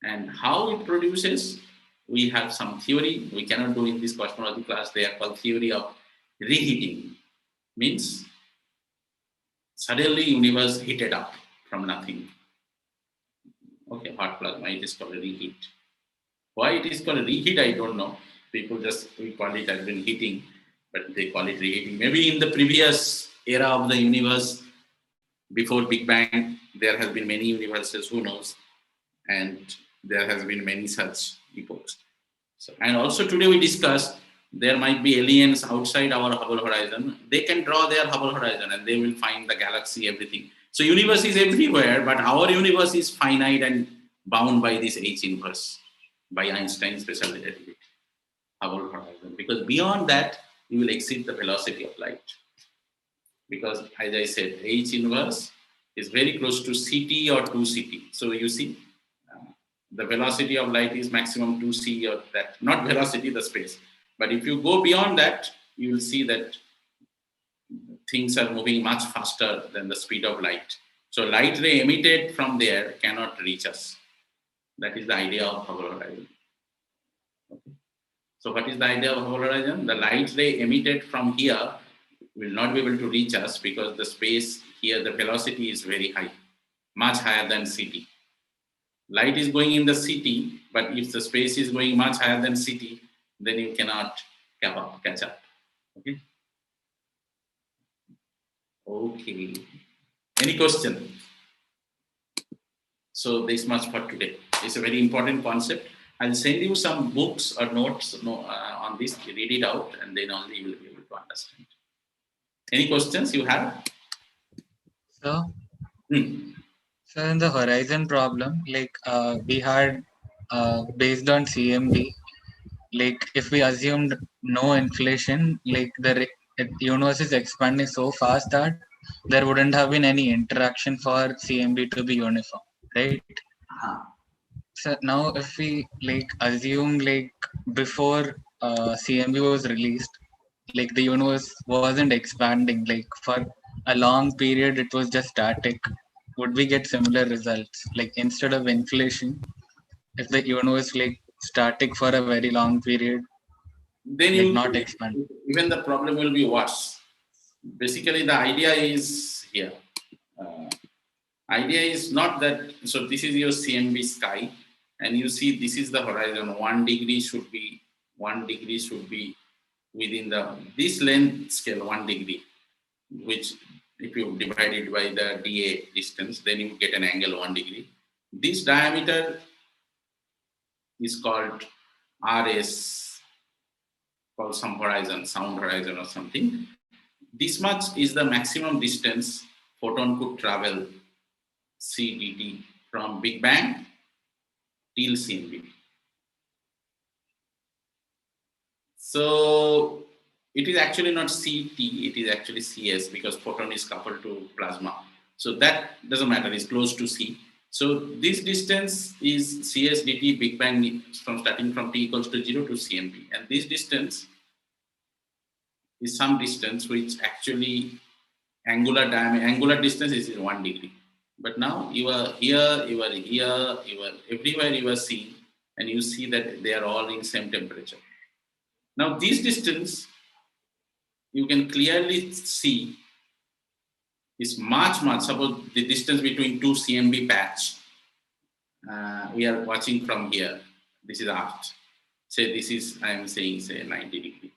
And how it produces, we have some theory. We cannot do in this cosmology class. They are called theory of reheating. Means suddenly universe heated up from nothing. Okay, hot plasma, it is called a reheat. Why it is called a reheat, I don't know. People we call it as been heating, but they call it reheating. Maybe in the previous era of the universe, before Big Bang, there has been many universes, who knows? And there has been many such epochs. So, and also today we discussed there might be aliens outside our Hubble horizon. They can draw their Hubble horizon and they will find the galaxy, everything. So universe is everywhere, but our universe is finite and bound by this H inverse, by Einstein's special relativity, Hubble horizon. Because beyond that, you will exceed the velocity of light. Because as I said, H inverse is very close to CT or 2CT. So you see, the velocity of light is maximum 2c or that, not velocity, the space. But if you go beyond that, you will see that things are moving much faster than the speed of light. So light ray emitted from there cannot reach us. That is the idea of Hubble horizon. Okay. So what is the idea of Hubble horizon? The light ray emitted from here will not be able to reach us because the space here, the velocity is very high. much higher than CT. Light is going in the CT, but if the space is going much higher than CT, then you cannot catch up. Okay. Okay. Any question? So this much for today. It's a very important concept. I'll send you some books or notes on this. Read it out, and then only you will be able to understand. Any questions you have? So, so in the horizon problem, we had based on CMB, if we assumed no inflation, the universe is expanding so fast that there wouldn't have been any interaction for CMB to be uniform, right? So now if we assume before CMB was released, the universe wasn't expanding, for a long period it was just static, would we get similar results? Instead of inflation, if the universe static for a very long period, then not expand. Even the problem will be worse. Basically, the idea is here. Idea is not that. So this is your CMB sky, and you see this is the horizon. 1 degree should be within this length scale 1 degree, which if you divide it by the dA distance, then you get an angle 1 degree. This diameter is called RS, called some horizon, sound horizon or something. This much is the maximum distance photon could travel CDT from Big Bang till CMB. So it is actually not CT, it is actually CS because photon is coupled to plasma. So that doesn't matter, it's close to C. So this distance is CS dt Big Bang from starting from T equals to 0 to CMB. And this distance is some distance which actually angular distance is 1 degree. But now you are here, you are here, you are everywhere you are seeing, and you see that they are all in same temperature. Now this distance, you can clearly see is much, suppose the distance between two CMB patch, we are watching from here, this is Earth. Say this is, I am saying, say 90 degree.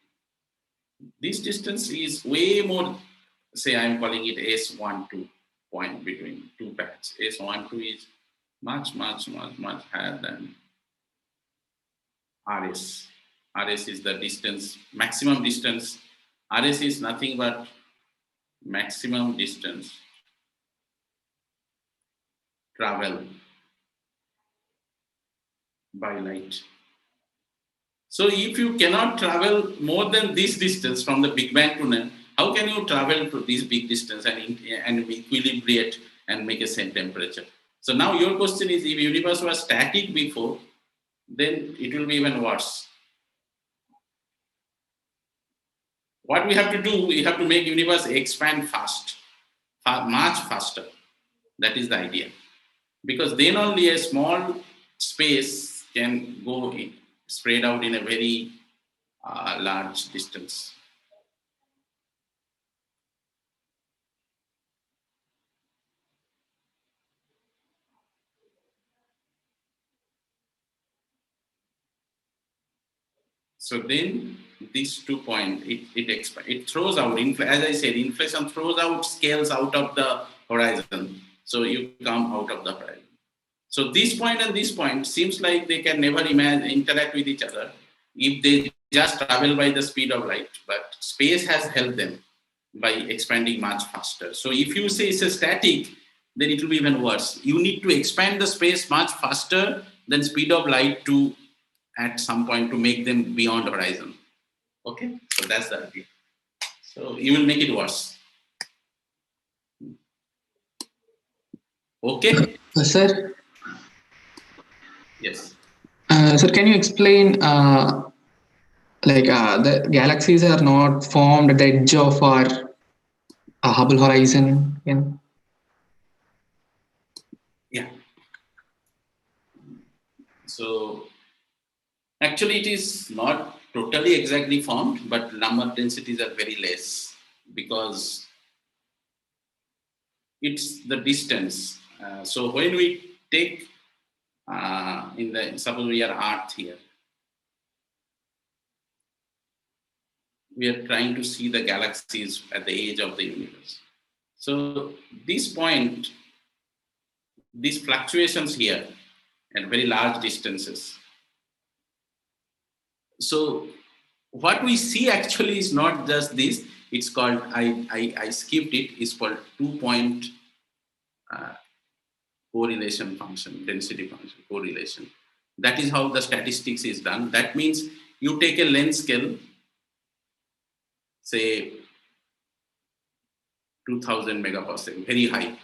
This distance is way more, say I am calling it S12 point between two patches. S12 is much higher than RS. RS is the distance, maximum distance. RS is nothing but maximum distance travel by light. So if you cannot travel more than this distance from the Big Bang to now, how can you travel to this big distance and equilibrate and make a same temperature? So now your question is, if universe was static before, then it will be even worse. What we have to do, we have to make universe expand fast, much faster. That is the idea. Because then only a small space can go spread out in a very large distance. So then these 2 points, it throws out, as I said, inflation throws out scales out of the horizon. So you come out of the horizon. So this point and this point seems like they can never interact with each other if they just travel by the speed of light. But space has helped them by expanding much faster. So if you say it's a static, then it will be even worse. You need to expand the space much faster than speed of light to at some point to make them beyond horizon. Okay, so that's the idea. So you will make it worse. Okay. Sir. Yes. Sir, can you explain? The galaxies are not formed at the edge of our Hubble horizon. Yeah. So actually, it is not totally exactly formed, but number densities are very less because it's the distance. So when we take suppose we are Earth here, we are trying to see the galaxies at the edge of the universe. So this point, these fluctuations here at very large distances. So what we see actually is not just this. It's called, I skipped it, it's called 2-point correlation function, density function, correlation. That is how the statistics is done. That means you take a length scale, say 2000 megaparsec, very high,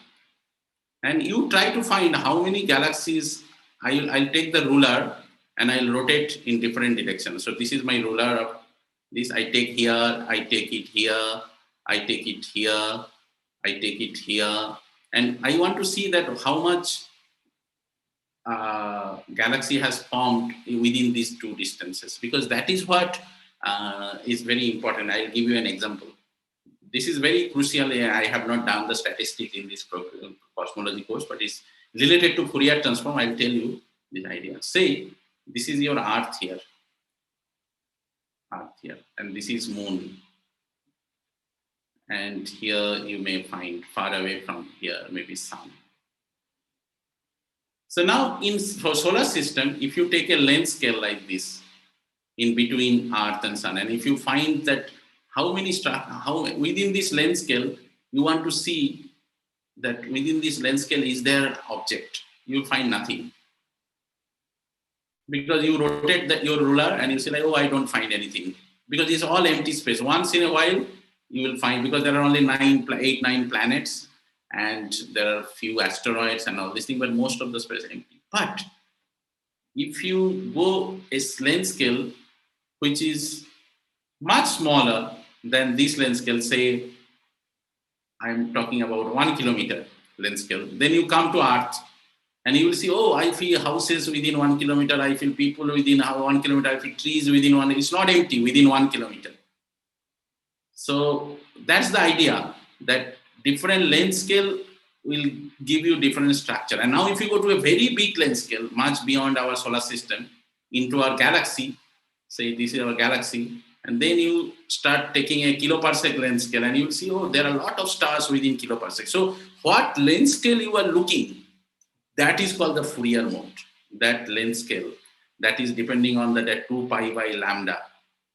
and you try to find how many galaxies. I'll take the ruler and I'll rotate in different directions. So this is my ruler of this. I take here, I take it here, I take it here, I take it here, and I want to see that how much galaxy has formed within these two distances, because that is what is very important. I'll give you an example. This is very crucial. I have not done the statistics in this cosmology course, but it's related to Fourier transform. I'll tell you this idea. Say, this is your Earth here, and this is Moon. And here you may find far away from here, maybe Sun. So now for solar system, if you take a length scale like this, in between Earth and Sun, and if you find that how within this length scale, you want to see that within this length scale is there object, you'll find nothing. Because you rotate your ruler and you say like, oh, I don't find anything. Because it's all empty space. Once in a while, you will find, because there are only 8-9 planets, and there are few asteroids and all this thing, but most of the space is empty. But if you go a length scale, which is much smaller than this length scale, say, I'm talking about 1 kilometer length scale, then you come to Earth and you will see, oh, I feel houses within 1 kilometer, I feel people within 1 kilometer, I feel trees within one, it's not empty within 1 kilometer. So that's the idea, that different length scale will give you different structure. And now if you go to a very big length scale, much beyond our solar system, into our galaxy, say this is our galaxy, and then you start taking a kiloparsec length scale, and you will see, oh, there are a lot of stars within kiloparsec. So what length scale you are looking, that is called the Fourier mode. That length scale, that is depending on that 2 pi by lambda.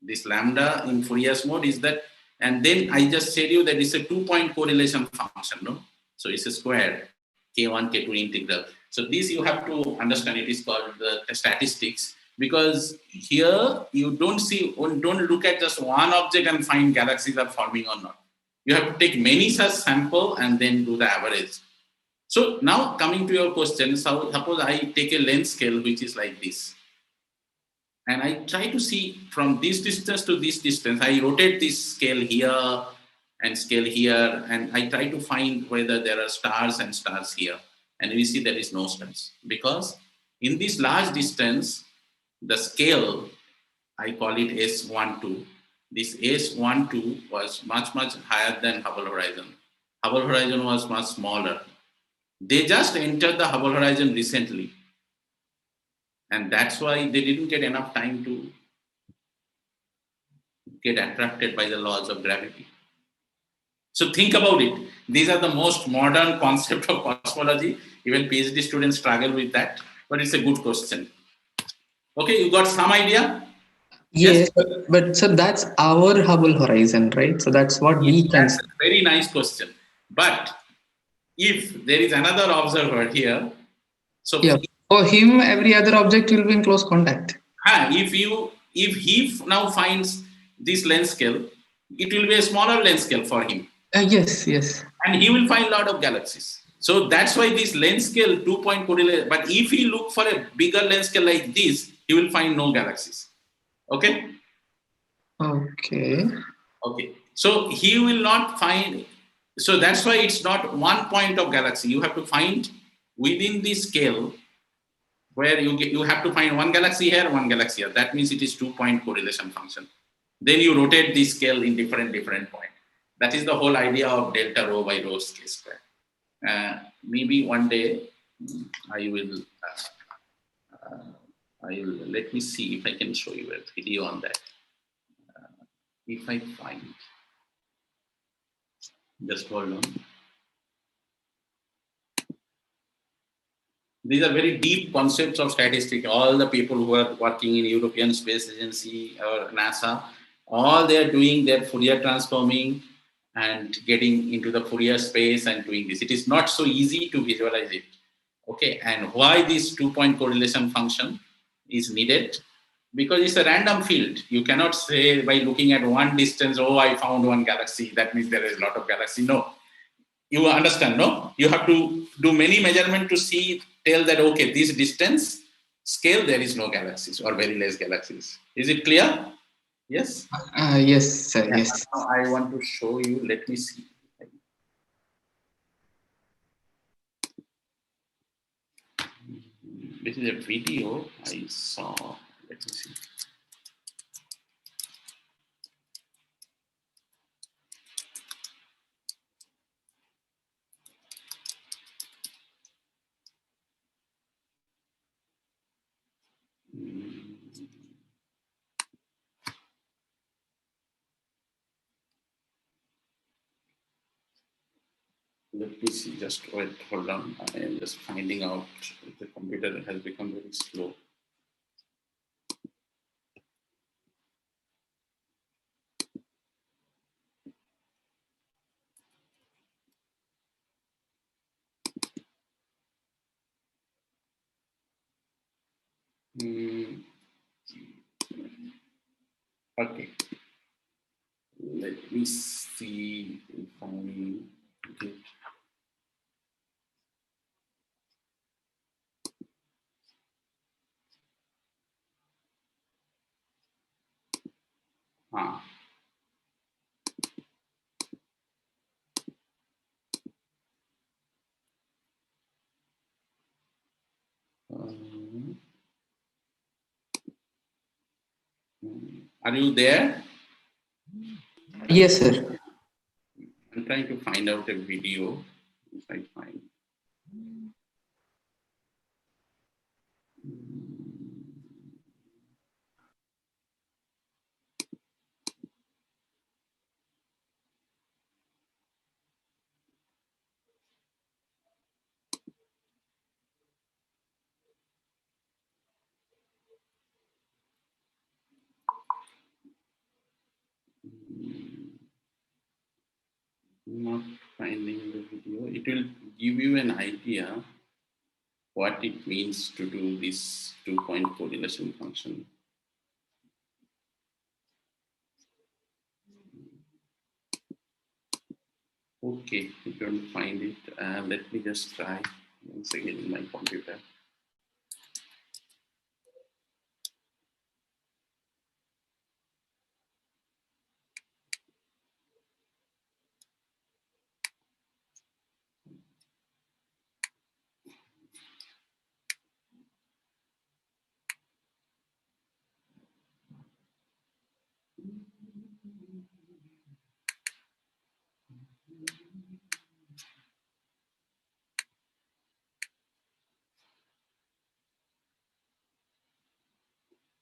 This lambda in Fourier's mode is that, and then I just said you that it's a 2-point correlation function, no? So it's a square, K1, K2 integral. So this you have to understand, it is called the statistics, because here you don't look at just one object and find galaxies are forming or not. You have to take many such sample and then do the average. So now coming to your question, so suppose I take a length scale which is like this, and I try to see from this distance to this distance, I rotate this scale here and scale here, and I try to find whether there are stars and stars here. And we see there is no stars, because in this large distance, the scale, I call it S12. This S12 was much, much higher than Hubble horizon. Hubble horizon was much smaller. They just entered the Hubble horizon recently. And that's why they didn't get enough time to get attracted by the laws of gravity. So think about it. These are the most modern concept of cosmology. Even PhD students struggle with that, but it's a good question. Okay, you got some idea? Yes, but so that's our Hubble horizon, right? So that's what we can. That's a very nice question. But if there is another observer here, so yeah, for him, every other object will be in close contact. If he now finds this length scale, it will be a smaller length scale for him. Yes. And he will find a lot of galaxies. So that's why this length scale 2-point correlation. But if he look for a bigger length scale like this, he will find no galaxies. Okay. So he will not find. So that's why it's not 1 point of galaxy. You have to find within this scale where you have to find one galaxy here, one galaxy here. That means it is 2-point correlation function. Then you rotate this scale in different point. That is the whole idea of delta rho by rho k square. Maybe one day I will. Let me see if I can show you a video on that. If I find, just hold on. These are very deep concepts of statistics. All the people who are working in European Space Agency or NASA, all they are doing, they're Fourier transforming and getting into the Fourier space and doing this. It is not so easy to visualize it. Okay, and why this 2-point correlation function is needed? Because it's a random field. You cannot say by looking at one distance, oh, I found one galaxy, that means there is a lot of galaxy. No, you understand, no? You have to do many measurements to see, tell that, okay, this distance scale, there is no galaxies or very less galaxies. Is it clear? Yes? Yes, sir. Yes. Now I want to show you, let me see. This is a video I saw. Let me see. Let me see, just wait, hold on. I am just finding out if the computer has become very slow. Okay. Let me see if I get. Ah. Are you there? Yes, sir. I'm trying to find out a video. If I find. Not finding the video. It will give you an idea what it means to do this 2-point correlation function. Okay, you don't find it. Let me just try once again in my computer.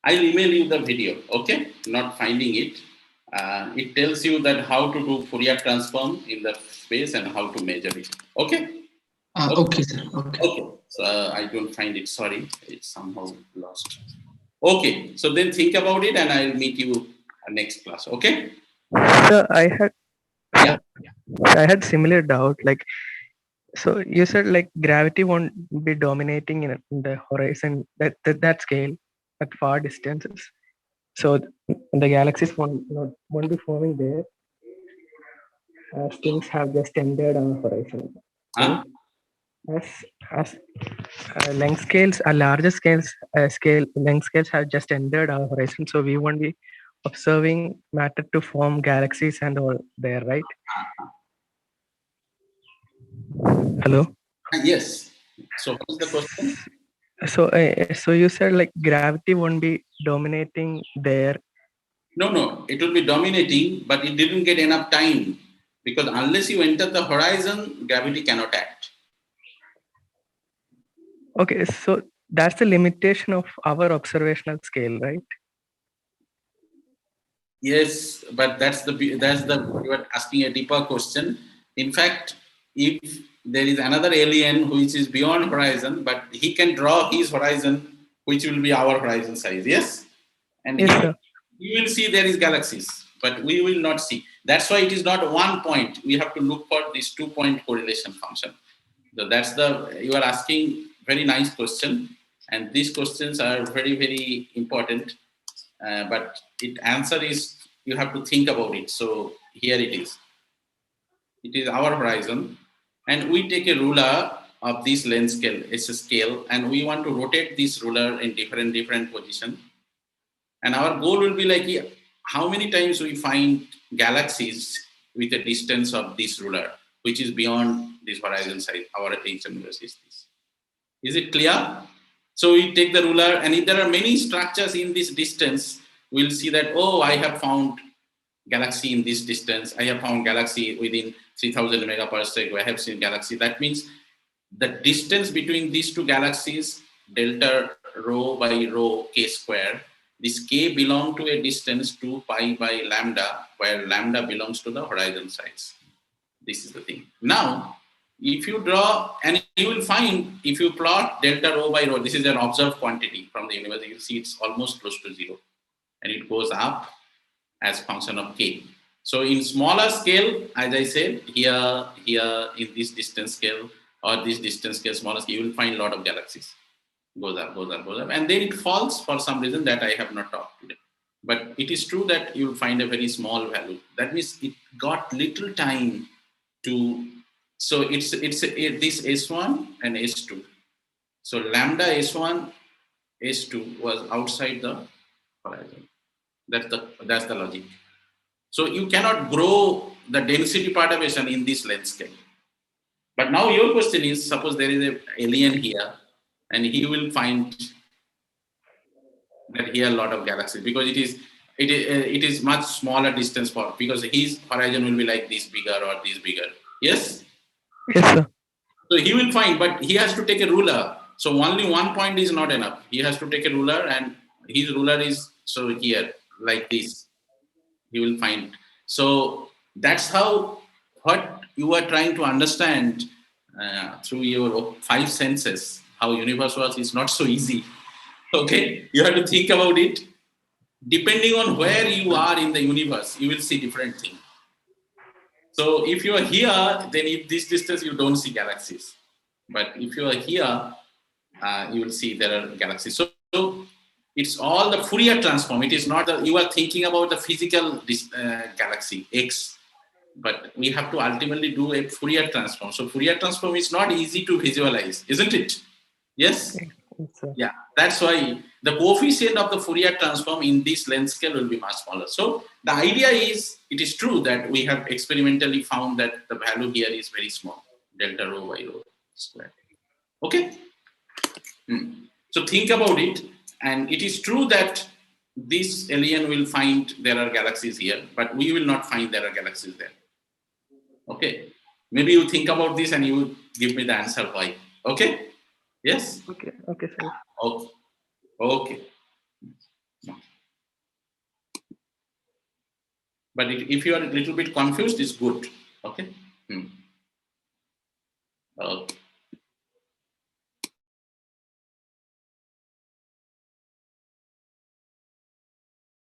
I'll email you the video, okay? Not finding it. It tells you that how to do Fourier transform in the space and how to measure it. Okay? Okay, sir. Okay. Okay. So I don't find it, sorry. It's somehow lost. Okay. So then think about it and I'll meet you next class. Okay? So Yeah. I had similar doubt. Like, so you said like gravity won't be dominating in the horizon that scale at far distances. So the galaxies won't be forming there as things have just ended on the horizon. Huh? As length scales, larger length scales have just ended our horizon, so we won't be observing matter to form galaxies and all there, right? Hello. Yes. So what's the question? So you said like gravity won't be dominating there. No. It will be dominating, but it didn't get enough time because unless you enter the horizon, gravity cannot act. Okay, so that's the limitation of our observational scale, right? Yes, but that's the you are asking a deeper question. In fact, if there is another alien which is beyond horizon, but he can draw his horizon, which will be our horizon size. Yes, and Yes, sir. he will see there is galaxies, but we will not see. That's why it is not one point. We have to look for this 2-point correlation function. So that's the you are asking very nice question, and these questions are very important. But it answer is you have to think about it. So here it is. It is our horizon, and we take a ruler of this length scale. It's a scale, and we want to rotate this ruler in different position. And our goal will be like how many times we find galaxies with a distance of this ruler, which is beyond this horizon size. Our attention universe is this. Is it clear? So we take the ruler, and if there are many structures in this distance, we'll see that, oh, I have found galaxy in this distance. I have found galaxy within 3000 megaparsec. I have seen galaxy. That means the distance between these two galaxies, delta rho by rho k square, this k belong to a distance 2 pi by lambda, where lambda belongs to the horizon size. This is the thing. Now, if you draw, and you will find, if you plot delta rho by rho, this is an observed quantity from the universe, you see it's almost close to zero. And it goes up as function of k. So in smaller scale, as I said, here in this distance scale or this distance scale, smaller scale, you will find a lot of galaxies. Goes up, and then it falls for some reason that I have not talked today. But it is true that you will find a very small value. That means it got little time to, so it's this S1 and S2. So lambda S1, S2 was outside the horizon. That's the logic. So you cannot grow the density perturbation in this length scale. But now your question is, suppose there is an alien here, and he will find that here a lot of galaxies, because it is much smaller distance for, because his horizon will be like this bigger or this bigger. Yes. Yes, sir. So he will find, but he has to take a ruler. So only one point is not enough. He has to take a ruler, and his ruler is so here, like this. He will find. So that's how what you are trying to understand through your 5 senses, how universe works is not so easy. Okay, you have to think about it. Depending on where you are in the universe, you will see different things. So if you are here, then if this distance you don't see galaxies. But if you are here, you will see there are galaxies. So it's all the Fourier transform. It is not that you are thinking about the physical galaxy X, but we have to ultimately do a Fourier transform. So Fourier transform is not easy to visualize, isn't it? Yes? Yes, sir. Yeah, that's why the coefficient of the Fourier transform in this length scale will be much smaller. So the idea is, it is true that we have experimentally found that the value here is very small, delta rho by rho square. Okay? So think about it, and it is true that this alien will find there are galaxies here, but we will not find there are galaxies there. Okay? Maybe you think about this and you give me the answer why. Okay? Yes? Okay, sir. Okay. Okay. But if you are a little bit confused, it's good. Okay? Okay.